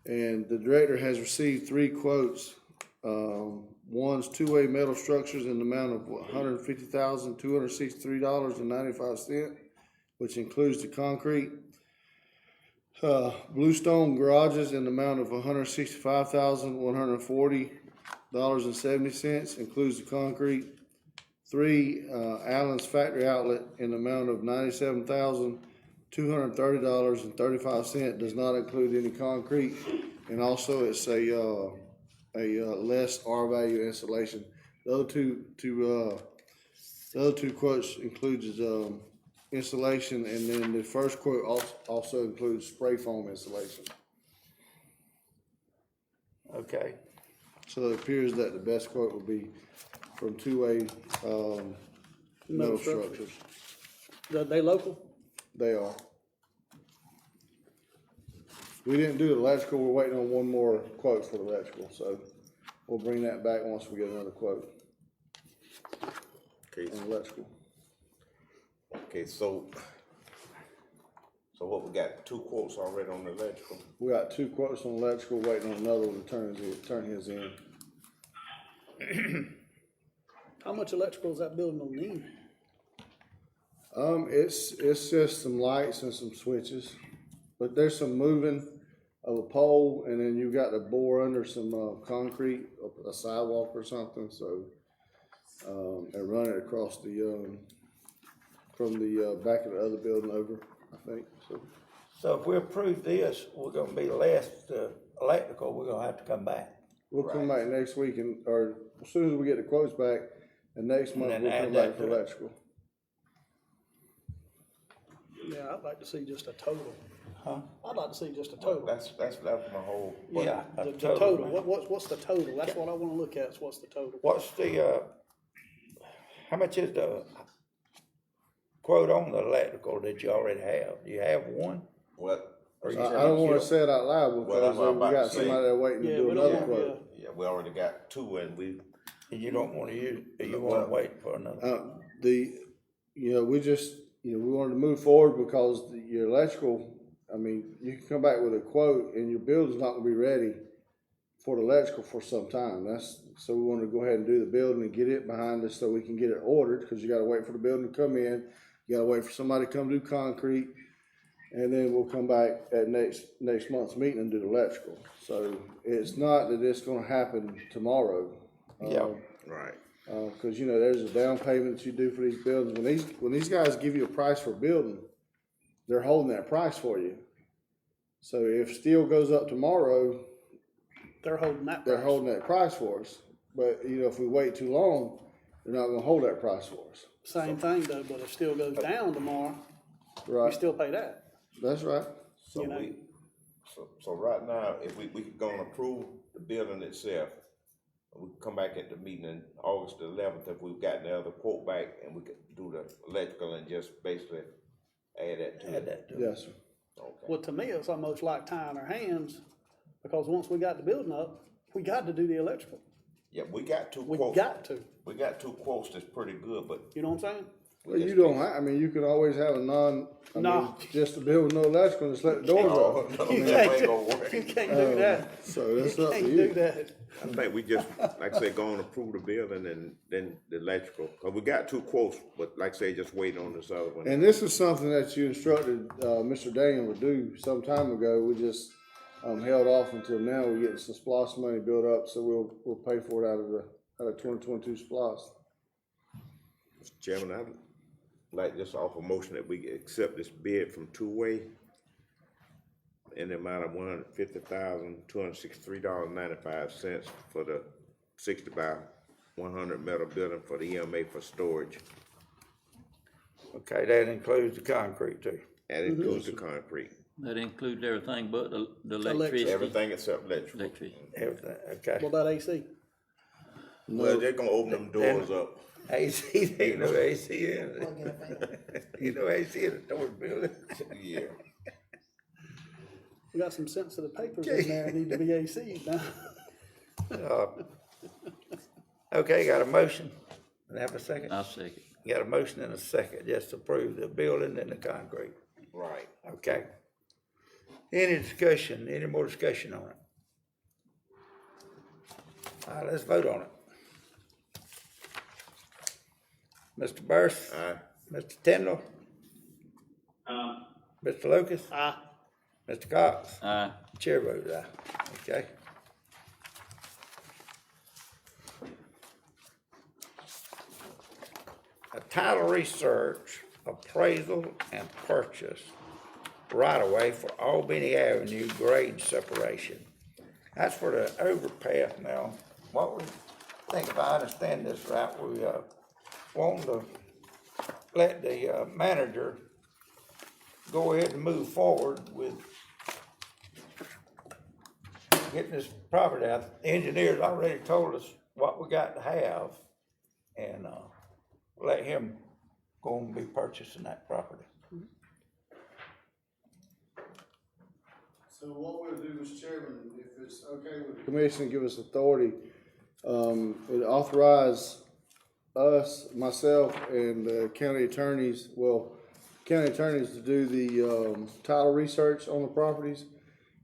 And the director has received 3 quotes. One's two-way metal structures in the amount of $150,263.95, which includes the concrete. Bluestone garages in the amount of $165,140.70, includes the concrete. 3, Allen's factory outlet in the amount of $97,230.35, does not include any concrete. And also it's a less R value installation. The other two quotes includes installation, and then the first quote also includes spray foam installation. Okay, So it appears that the best quote will be from two-way metal structures. Are they local? They are. We didn't do the electrical, we're waiting on one more quote for the electrical, so we'll bring that back once we get another quote Okay, on electrical. okay, so what, we got 2 quotes already on the electrical? We got 2 quotes on electrical, waiting on another one to turn his in. How much electrical is that building gonna need? It's just some lights and some switches, but there's some moving of a pole, and then you got to bore under some concrete, a sidewalk or something. So, and run it across the from the back of the other building over, I think. so if we approve this, we're gonna be less electrical, we're gonna have to come back. We'll come back next week, or as soon as we get the quotes back, and next month then we'll add come that back for to it. electrical. Yeah, I'd like to see just a total. I'd like to see just a total. That's my whole. Yeah. a The total, man. what's the total? That's what I wanna look at, is what's the total? What's the, how much is the quote on the electrical that you already have? Do you have one? What? Or I you don't wanna say it out loud Well, that's because what I'm we about got to say. somebody there waiting to Yeah, do we don't another want, quote. Yeah, we already got two and we, And you don't wanna use, you wanna wait for another? We just, we wanted to move forward because your electrical, I mean, you can come back with a quote and your building's not gonna be ready for the electrical for some time. So we wanted to go ahead and do the building and get it behind us so we can get it ordered, cause you gotta wait for the building to come in. You gotta wait for somebody to come do concrete, and then we'll come back at next month's meeting and do the electrical. So it's not that it's gonna happen tomorrow. Yeah. right. Cause there's a down payment that you do for these buildings. When these guys give you a price for a building, they're holding that price for you. So if steel goes up tomorrow, they're holding that they're price. holding that price for us. But, if we wait too long, they're not gonna hold that price for us. Same thing though, but if steel goes down tomorrow, we Right, still pay that. that's right. So You know. so right now, if we could go and approve the building itself, we could come back at the meeting in August the 11th, if we've gotten the other quote back, and we could do the electrical and just basically add that to Add it. that to it. Yes, sir. Okay. Well, to me, it's almost like tying our hands, because once we got the building up, we got to do the electrical. Yeah, we got two We quotes. got to, We got two quotes that's pretty good, but you know what I'm saying? Well, you don't you can always have No. just to build no electrical and just let the doors oh, up. no, You that ain't can't, gonna work. you can't do that. So that's You up to can't you. do that. I think we just, like I say, go and approve the building and then the electrical, cause we got two quotes, but like I say, just waiting on this other one. And this is something that you instructed, Mr. Daniel to do some time ago. We just, held off until now. We're getting some SPOS money built up, so we'll pay for it out of 2022 SPOS. Mr. Chairman, I'd like just offer a motion that we accept this bid from Two-Way in the amount of $150,263.95 for the 60 by 100 metal building for the EMA for storage. Okay, that includes the concrete too. And it includes the concrete, That includes everything but the electricity. everything except electrical. Electricity. Everything, okay. What about AC? Well, they're gonna open them doors up. AC, ain't no AC in it. Plug in a fan. You know AC in the storage building. Yeah. We got some sensitive papers in there that need to be AC now. Okay, got a motion, and have a second? I'll second. Got a motion and a second, just to approve the building and the concrete. Right. Okay. Any discussion, any more discussion on it? All right, let's vote on it. Mr. Burris? Aye. Mr. Tindall? Mr. Lucas? Aye. Mr. Cox? Aye. Chair votes aye. Okay. A title research, appraisal, and purchase right-of-way for Albany Avenue grade separation. That's for the overpass now. What we think, if I understand this right, we, want to let the, manager go ahead and move forward with getting this property out. The engineers already told us what we got to have, and, let him go and be purchasing that property. So what we'll do, Mr. Chairman, if it's okay with the commission, give us authority, it authorize us, myself, and the county attorneys to do the, title research on the properties.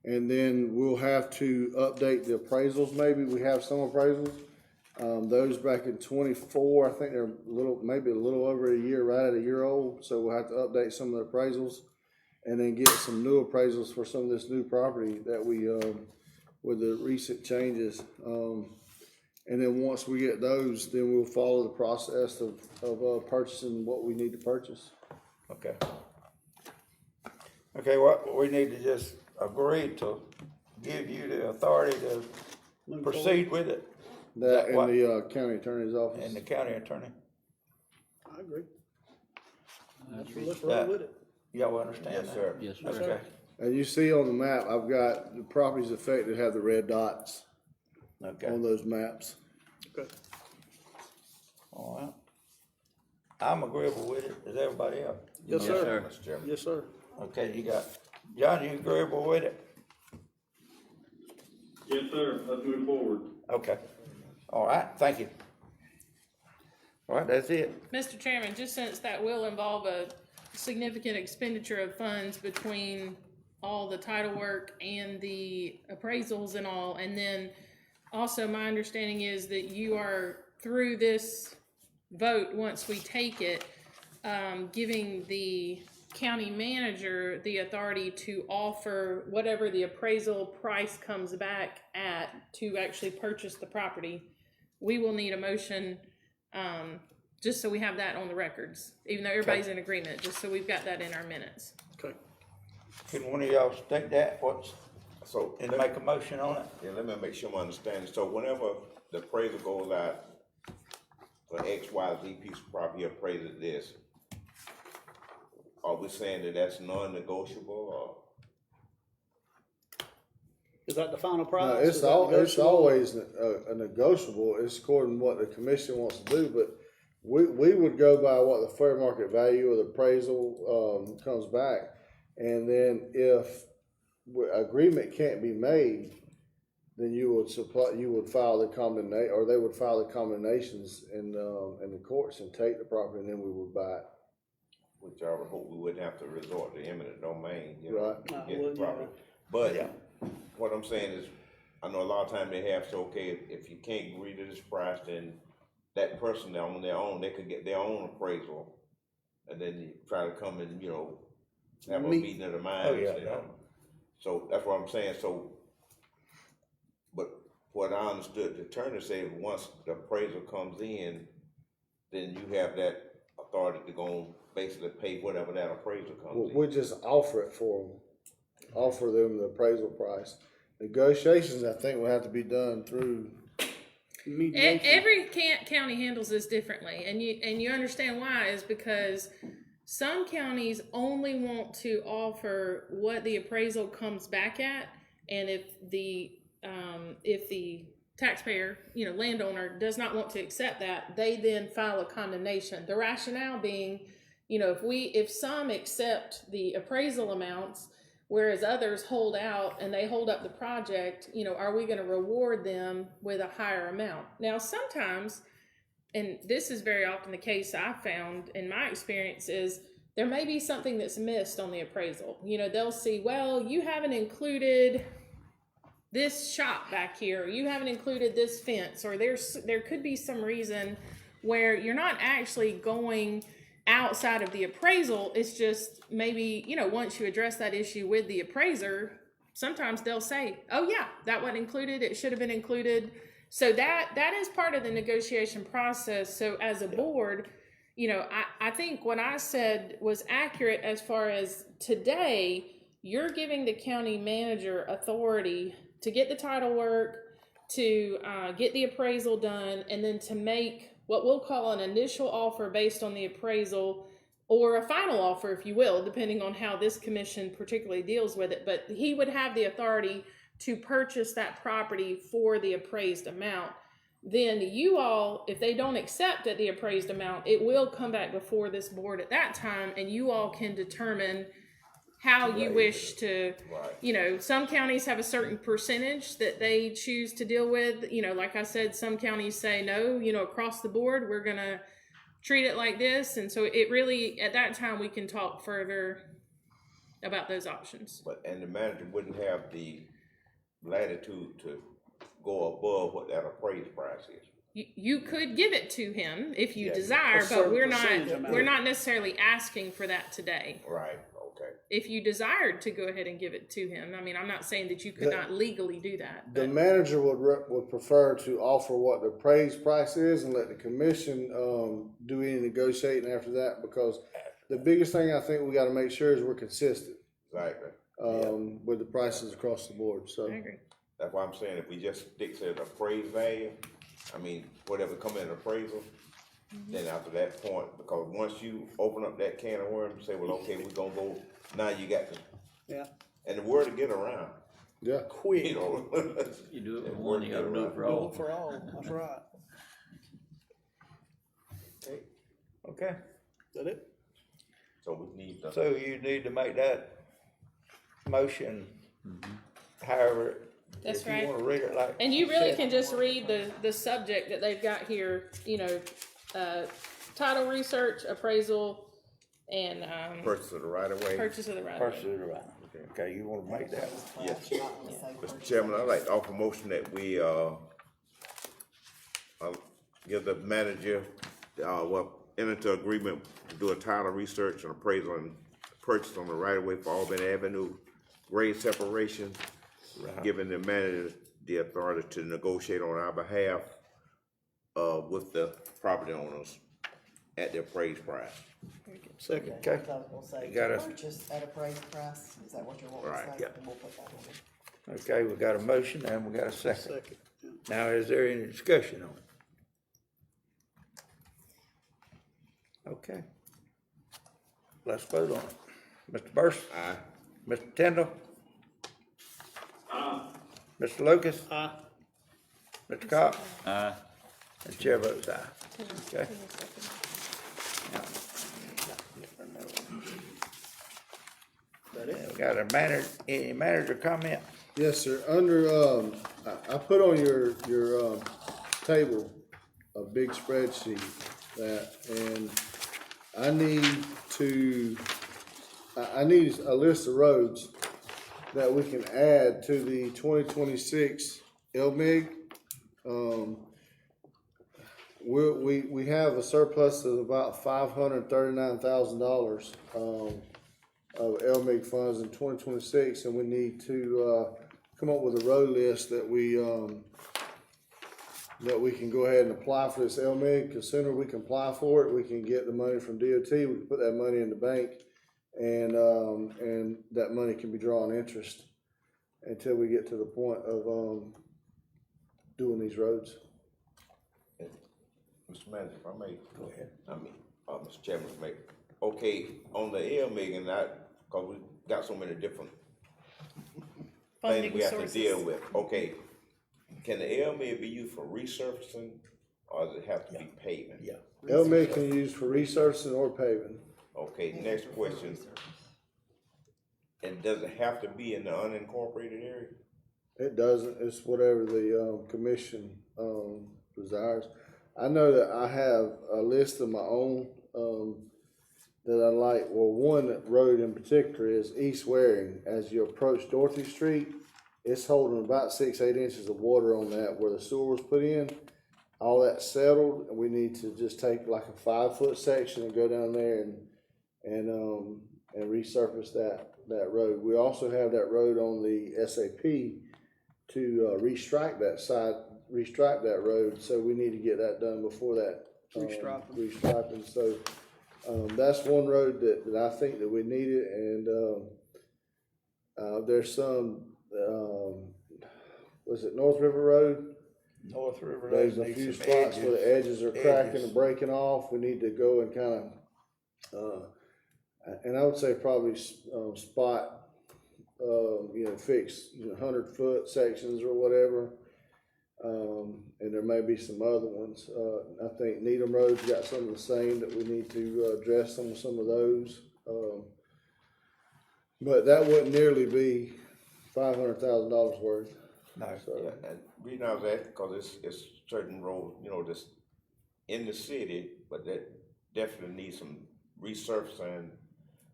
And then we'll have to update the appraisals, maybe. We have some appraisals. Those back in 24, I think they're maybe a little over a year, right at a year old. So we'll have to update some of the appraisals and then get some new appraisals for some of this new property that we, with the recent changes. And then once we get those, then we'll follow the process of purchasing what we need to purchase. Okay. Okay, what, we need to just agree to give you the authority to proceed with it, That What? in the county attorney's office. and the county attorney. I agree. Let's roll with it. Y'all understand that? Yes, sir. Yes, sir. Okay, And you see on the map, I've got the properties affected have the red dots Okay, on those maps. Okay. all right. I'm agreeable with it, is everybody else? Yes, Yes, sir. sir. Mr. Chairman. Yes, sir. Okay, you got, John, you agreeable with it? Yes, sir, let's move forward. Okay, all right, thank you. All right, that's it. Mr. Chairman, just since that will involve a significant expenditure of funds between all the title work and the appraisals and all, and then also my understanding is that you are through this vote, once we take it, giving the county manager the authority to offer whatever the appraisal price comes back at to actually purchase the property. We will need a motion, just so we have that on the records, even though everybody's in agreement, just so we've got that in our minutes. Okay. Can one of y'all state that, So, and make a motion on it? yeah, let me make sure I understand. So whenever the appraiser goes out for X, Y, Z piece of property appraised at this, are we saying that that's non-negotiable or? Is that the final No, price? it's Is that it's negotiable? always a negotiable, it's according to what the commission wants to do, but we would go by what the fair market value of the appraisal, comes back. And then if agreement can't be made, then you would file the condemnation, or they would file the condemnations in the courts and take the property, and then we would buy it. Which I would hope we wouldn't have to resort to eminent domain, you know, Right. to No, get well, the yeah. property. But what I'm saying is, I know a lot of times they have, so okay, if you can't agree to this price, then that person on their own, they could get their own appraisal. And then you try to come and, you know, have a meeting of the minds, yeah, you know. So that's what I'm saying, so, but what I understood the attorney said, once the appraisal comes in, then you have that authority to go basically pay whatever that appraisal comes in. We just offer it for them, offer them the appraisal price. Negotiations, I think, will have to be done through. Mediation. Every county handles this differently, and you understand why is because some counties only want to offer what the appraisal comes back at, and if the taxpayer, landowner does not want to accept that, they then file a condemnation. The rationale being, if some accept the appraisal amounts, whereas others hold out and they hold up the project, are we going to reward them with a higher amount? Now, sometimes, and this is very often the case I've found in my experience, is there may be something that's missed on the appraisal. They'll see, well, you haven't included this shop back here, or you haven't included this fence, or there could be some reason where you're not actually going outside of the appraisal. It's just maybe, once you address that issue with the appraiser, sometimes they'll say, oh yeah, that wasn't included, it should have been included. So that is part of the negotiation process. So as a board, I think what I said was accurate as far as today, you're giving the county manager authority to get the title work, to get the appraisal done, and then to make what we'll call an initial offer based on the appraisal, or a final offer, if you will, depending on how this commission particularly deals with it. But he would have the authority to purchase that property for the appraised amount. Then you all, if they don't accept at the appraised amount, it will come back before this board at that time, and you all can determine how you wish to, some counties have a certain percentage that they choose to deal with. Like I said, some counties say no, across the board, we're gonna treat it like this. And so it really, at that time, we can talk further about those options. And the manager wouldn't have the latitude to go above what that appraised price is. You could give it to him if you desire, A but certain we're percentage not necessarily asking for that today. Right, okay. If you desired to go ahead and give it to him, I mean, I'm not saying that you could not legally do that. The But manager would prefer to offer what the appraised price is and let the commission do any negotiating after that, because the biggest thing I think we got to make sure is we're consistent Exactly. with the prices across the board. So I agree. That's why I'm saying if we just stick to the appraised value, I mean, whatever come in appraisal, then after that point, because once you open up that can of worms, say, well, okay, we're gonna go, now you got to And the word to get around, Yeah. Quick. you know. You do it for And one, you word gotta get do it around. for Do all. it for all, that's right. Okay, That it? So we need to. so you need to make that motion, however, That's if you right. wanna read it like. And you really said. can just read the subject that they've got here, you know, title research, appraisal, and, Purchase of the right of way. purchase of the right of way. Purchase around, okay, you wanna make that? Yes. Not gonna say Mr. purchase. Chairman, I'd like to offer a motion that we, give the manager, enter into agreement to do a title research and appraisal and purchase on the right of way for Albany Avenue, grade separation, giving the manager the authority to negotiate on our behalf, with the property owners at the appraised price. Second. Okay. I was gonna say, You gotta- purchase at appraised price, is that what you're wanting Right, to say? yeah. And we'll put that on. Okay, we got a motion and we got a second. Second, yeah. Now, is there any discussion on it? Okay. Let's vote on it. Mr. Burson? Aye. Mr. Tindall? Mr. Lucas? Aye. Mr. Cox? Aye. And chair votes aye. Okay. That it? We got a any manager comment? Yes, sir. Under, I put on your, table a big spreadsheet that, and I need to, I need a list of roads that we can add to the 2026 LMIG. We have a surplus of about $539,000, of LMIG funds in 2026, and we need to, come up with a road list that we can go ahead and apply for this LMIG. Because sooner we can apply for it, we can get the money from DOT, we can put that money in the bank, and that money can be drawn interest until we get to the point of, doing these roads. Mr. Manager, if I may. Go ahead. Mr. Chairman, if I may. Okay, on the LMIG and that, cause we got so many different things Funding we have to sources. deal with. Okay, can the LMIG be used for resurfacing or does it have to be paving? Yeah. LMIG can be used for resurfacing or paving. Okay, next question. And does it have to be in the unincorporated area? It doesn't, it's whatever the, commission, desires. I know that I have a list of my own, that I like. Well, one road in particular is East Waring. As you approach Dorothy Street, it's holding about 6-8 inches of water on that where the sewer was put in. All that settled, and we need to just take like a 5-foot section and go down there and resurface that road. We also have that road on the SAP to restripe that road, so we need to get that done before that. Restriping, so, that's one road that I think that we need it, and, there's some, was it North River Road? North River. There's a needs few some spots where the edges are cracking edges. and breaking off, we need to go and kinda, and I would say probably, spot, fix 100-foot sections or whatever. And there may be some other ones. I think Needham Road's got some of the same that we need to address some of those. But that wouldn't nearly be $500,000 worth. No. So, And the reason I was asking, cause it's certain roads, that's in the city, but that definitely needs some resurfacing.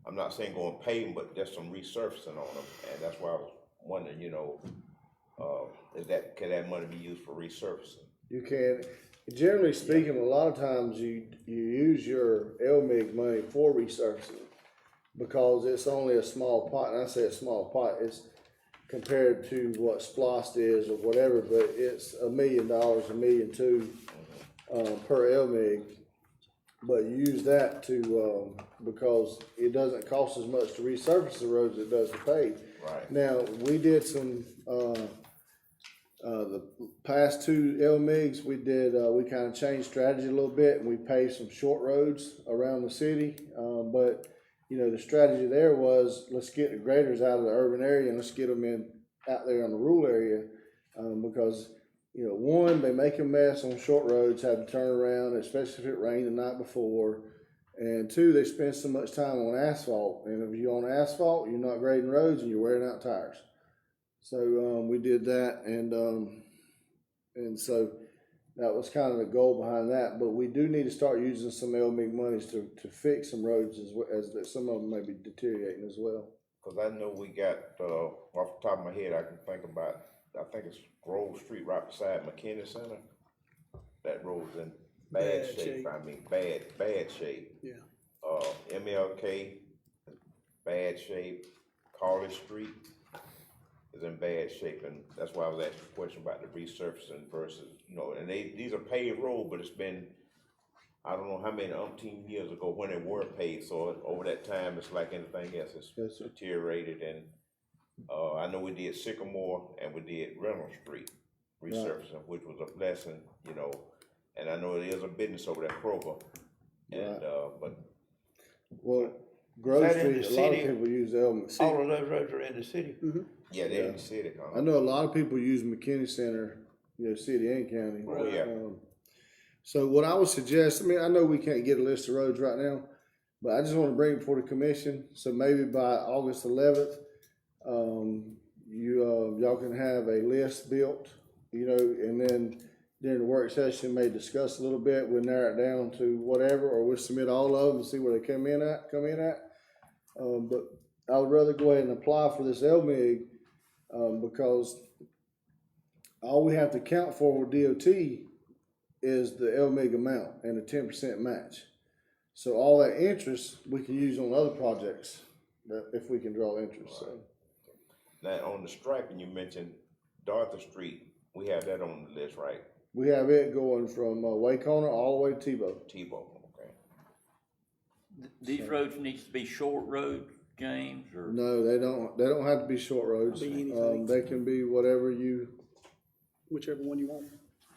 I'm not saying going paving, but there's some resurfacing on them, and that's why I was wondering, can that money be used for resurfacing? you can, generally speaking, a lot of times you use your LMIG money for resurfacing because it's only a small pot, and I say a small pot, it's compared to what SPLOST is or whatever, but it's $1 million, $1.2 million per LMIG. But you use that to, because it doesn't cost as much to resurface the roads as it does to pave. Right. Now, we did some, the past 2 LMIGs, we kind of changed strategy a little bit, and we paved some short roads around the city. But you know, the strategy there was, let's get the graders out of the urban area and let's get them out there in the rural area. Because, you know, one, they make a mess on short roads, have to turn around, especially if it rained the night before. And two, they spend so much time on asphalt. And if you're on asphalt, you're not grading roads and you're wearing out tires. So, we did that, and so that was kind of the goal behind that. But we do need to start using some LMIG monies to fix some roads as that some of them may be deteriorating as well. Cause I know we got, off the top of my head, I can think about, I think it's Grove Street right beside McKinney Center. That road's in bad shape, I mean, bad shape. Yeah. MLK, bad shape. College Street is in bad shape, and that's why I was asking a question about the resurfacing versus, you know, and these are paved roads, but it's been, I don't know how many umpteen years ago when they were paved, so over that time, it's like anything else, it's deteriorated, and, I know we did Sycamore and we did Reynolds Street resurfacing, which was a blessing, you know, and I know there is a business over there, Kroger, and, but. Well, Grove Is that in Street, the a lot of city? people use LMIG. All of those roads are in the city. Yeah, they're in the city, I know a lot of people use McKinney Center, you know, city and county. Oh, yeah. So what I would suggest, I mean, I know we can't get a list of roads right now, but I just want to bring it before the commission. So maybe by August 11th, y'all can have a list built, you know, and then during the work session, may discuss a little bit. We'll narrow it down to whatever, or we'll submit all of them and see where they come in at. But I would rather go ahead and apply for this LMIG, because all we have to count for with DOT is the LMIG amount and a 10% match. So all that interest we can use on other projects if we can draw interest. So. Now, on the striping, you mentioned Darther Street, we have that on the list, right? We have it going from Waycona all the way to Tebow. Okay. These roads needs to be short roads, James, or? No, they don't. They don't have to be short roads. Be anything. They can be whatever Whichever one you want.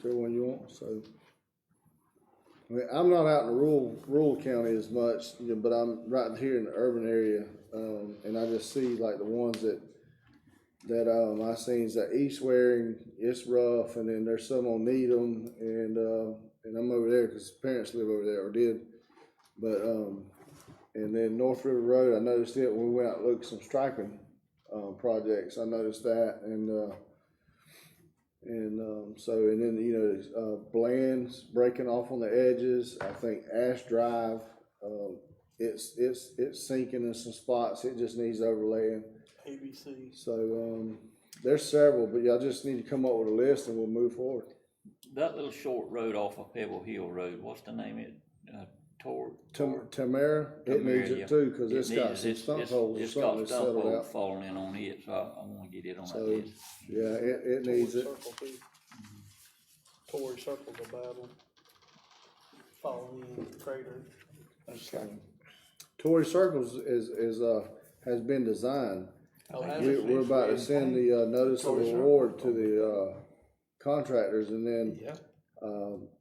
you want. So, I mean, I'm not out in the rural county as much, you know, but I'm right here in the urban area, and I just see like the ones that I seen is that East Waring, it's rough, and then there's some on Needham, and I'm over there because parents live over there or did, but and then North River Road, I noticed it when we went out and looked at some striping projects. I noticed that, and then you know Bland's breaking off on the edges. I think Ash Drive, it's sinking in some spots. It just needs overlaying. ABC. So there's several, but y'all just need to come up with a list and we'll move forward. That little short road off of Pebble Hill Road, what's the name of it? Tamara, it needs it too, cause it's got some it's stump holes or It's something got that's stump settled holes out. falling in on it, so I wanna get it on that So, list. yeah, it needs it. Circle too. Torrey Circle's a bad one. Falling in, crater. Okay. Torrey Circles has been designed. Oh, has We, it? we're about to send the notice of award to the contractors, and then Yeah.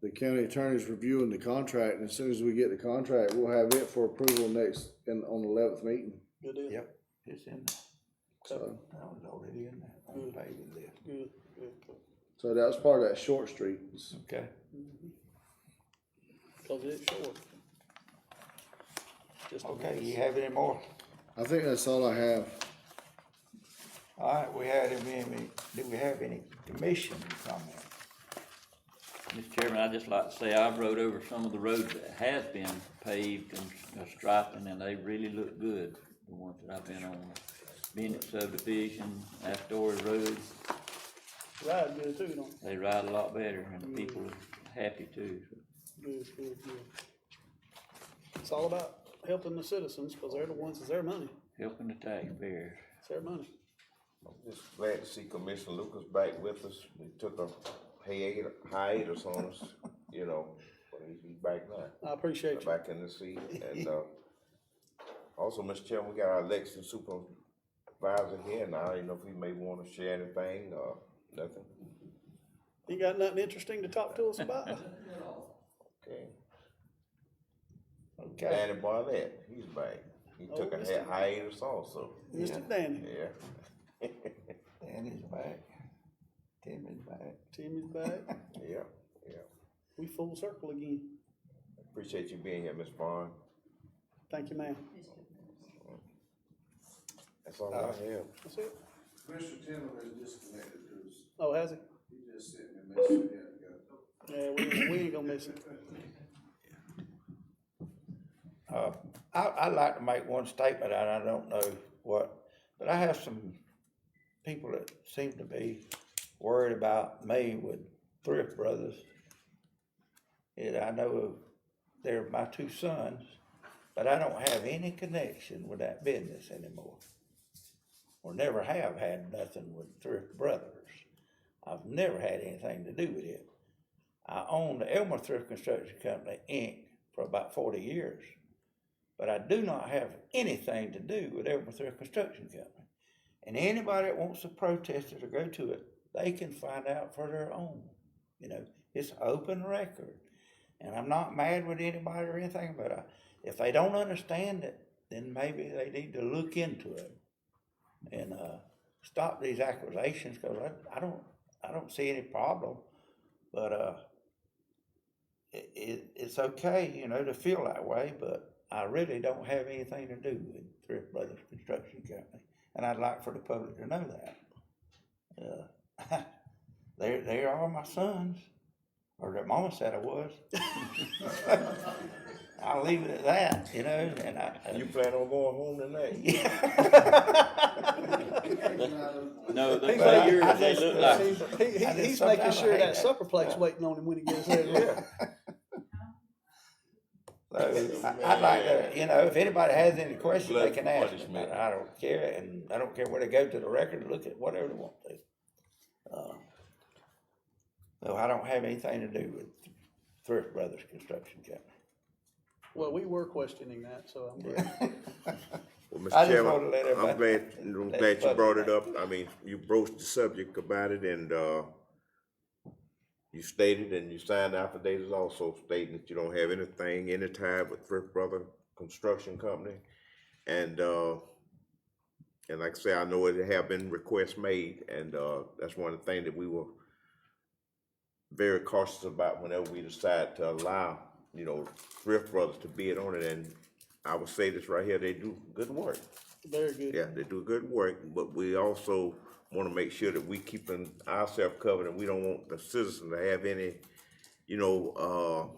the county attorney's reviewing the contract, and as soon as we get the contract, we'll have it for approval on the 11th meeting. Good deal. Yep, it's in there. So, I was already in there on the paving list. Good. so that was part of that short street. Okay. Cause it's short. Just a Okay, mess. you have any more? I think that's all I have. All right, do we have any commission comment? Mr. Chairman, I'd just like to say I rode over some of the roads that has been paved and striping, and they really look good, the ones that I've been on. Bennett subdivision, Astoria Road, Ride good too, don't they ride a lot better, and the people are happy too. Good. It's all about helping the citizens, cause they're the ones, it's their money. Helping the taxpayers. It's their money. I'm just glad to see Commissioner Lucas back with us. We took a hiatus on us, you know, but he's back now. I appreciate you. Back in the seat, and, also, Mr. Chairman, we got our election supervisor here, and I don't know if he may wanna share anything, or nothing. You got nothing interesting to talk to us about? Okay. Okay, Danny Barnett, he's back. He took a Mr. hiatus also. Mr. Danny, Yeah. Danny's back, Timmy's back. Timmy's back. Yeah, yeah. We full circle again. Appreciate you being here, Ms. Vaughn. Thank you, ma'am. That's all I have. That's it. Mr. Tindall has disconnected us. Oh, has he? He just sent me a message, he had to go. Yeah, we ain't gonna miss it. I'd like to make one statement, and I don't know what, but I have some people that seem to be worried about me with Thrift Brothers. And I know they're my two sons, but I don't have any connection with that business anymore. Or never have had nothing with Thrift Brothers. I've never had anything to do with it. I owned the Elmer Thrift Construction Company, Inc. for about 40 years. But I do not have anything to do with Elmer Thrift Construction Company. And anybody that wants to protest it or go to it, they can find out for their own. You know, it's open record. And I'm not mad with anybody or anything, but if they don't understand it, then maybe they need to look into it and stop these accusations, because I don't see any problem. But it's okay, you know, to feel that way, but I really don't have anything to do with Thrift Brothers Construction Company, and I'd like for the public to know that. They are my sons, or their mama said I was. I'll leave it at that, you know, and You plan on going home tonight? No, they say yours, they look like. He's making sure that supper plate's waiting on him when he gets there. So I'd like to, you know, if anybody has any questions, they can ask me. Punishment. I don't care, and I don't care where they go to the record and look at whatever they want to. No, I don't have anything to do with Thrift Brothers Construction Company. Well, we were questioning that, so I'm glad. Well, I Mr. just wanted to let Chairman, I'm glad you let brought it public up. I mean, you broached the subject about it, and you stated and you signed affidavits also stating that you don't have anything, any tie with Thrift Brother Construction Company. And like I say, I know it have been requests made, and that's one of the things that we were very cautious about whenever we decide to allow, you know, Thrift Brothers to bid on it. And I would say this right here, they do good work. Very good. Yeah, they do good work, but we also want to make sure that we keeping ourselves covered, and we don't want the citizens to have any, you know,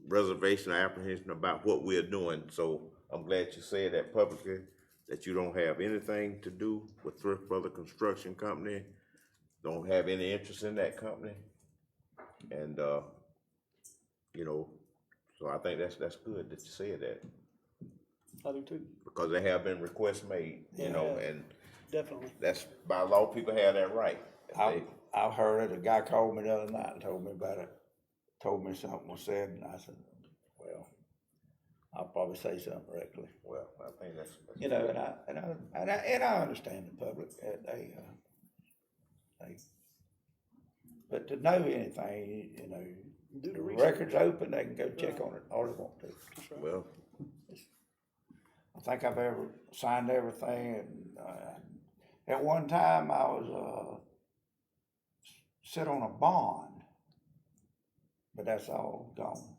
reservation or apprehension about what we're doing. So I'm glad you said that publicly, that you don't have anything to do with Thrift Brother Construction Company, don't have any interest in that company. And, you know, so I think that's good that you said that, I do too, because there have been requests made, you know, Yeah. and definitely. that's, by law, people have that right. If they- I've heard it. A guy called me the other night and told me about it. Told me something was said, and I said, well, I'll probably say something directly. Well, I think that's. You know, and I understand the public. They, but to know anything, you know, Do the the research. record's open. They can go check on it all they want to. That's right. Well, I think I've ever signed everything, and at one time I was sit on a bond, but that's all gone.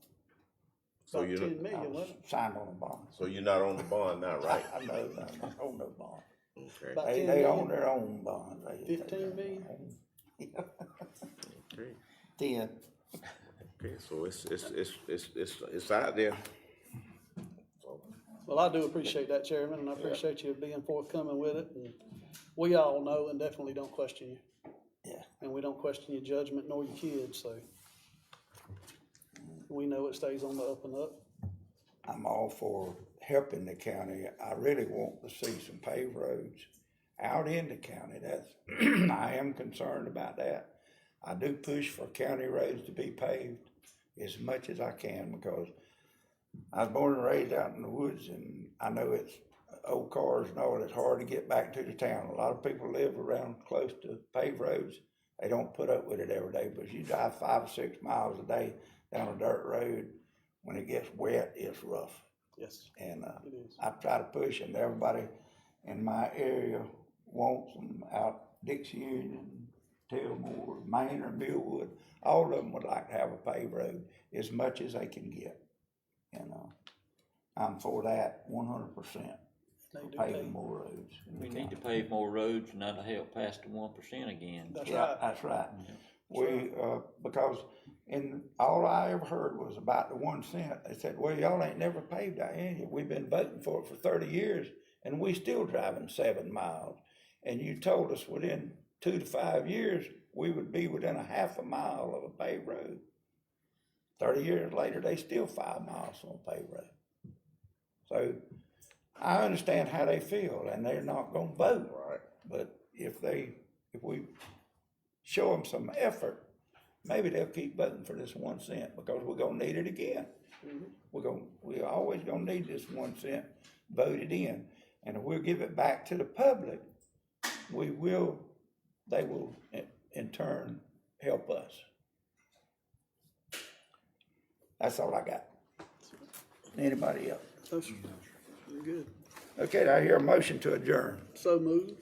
so About you 10 know, million, I was wasn't it? signed on a bond. so you're not on the bond now, right? I know, I don't own no bond. Okay. About They 10 own million. their own bond. 15 million? Okay. 10. Okay, so it's out there. So, Well, I do appreciate that, Chairman, and I appreciate you being forthcoming with it. And we all know and definitely don't question you. Yeah. And we don't question your judgment nor your kids, so we know it stays on the up and up. I'm all for helping the county. I really want to see some paved roads out in the county. That's, I am concerned about that. I do push for county roads to be paved as much as I can, because I was born and raised out in the woods, and I know it's old cars and all, it's hard to get back to the town. A lot of people live around close to paved roads. They don't put up with it every day, but you drive 5 or 6 miles a day down a dirt road, when it gets wet, it's rough. Yes, And, it is. I try to push, and everybody in my area wants them out Dixie Union, Tailmore, Manor, Millwood. All of them would like to have a paved road as much as they can get. And, I'm for that 100%, They do paving pay. more roads. in the We need to county. pave more roads, and that'll help pass the 1% again. That's Yeah, right. that's right. We, because all I ever heard was about the 1 cent. They said, well, y'all ain't never paved our area. We've been voting for it for 30 years and we still driving 7 miles. And you told us within 2 to 5 years, we would be within a half a mile of a paved road. 30 years later, they still 5 miles on a paved road. So I understand how they feel and they're not gonna vote. Right. But if we show them some effort, maybe they'll keep voting for this 1 cent because we're gonna need it again. We're always gonna need this 1 cent voted in. And if we'll give it back to the public, they will in turn help us. That's all I got. Anybody else? So, you're good. Okay, I hear a motion to adjourn. So moved.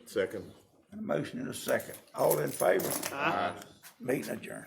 Second. A motion and a second. All in favor? Aye. Meeting adjourned.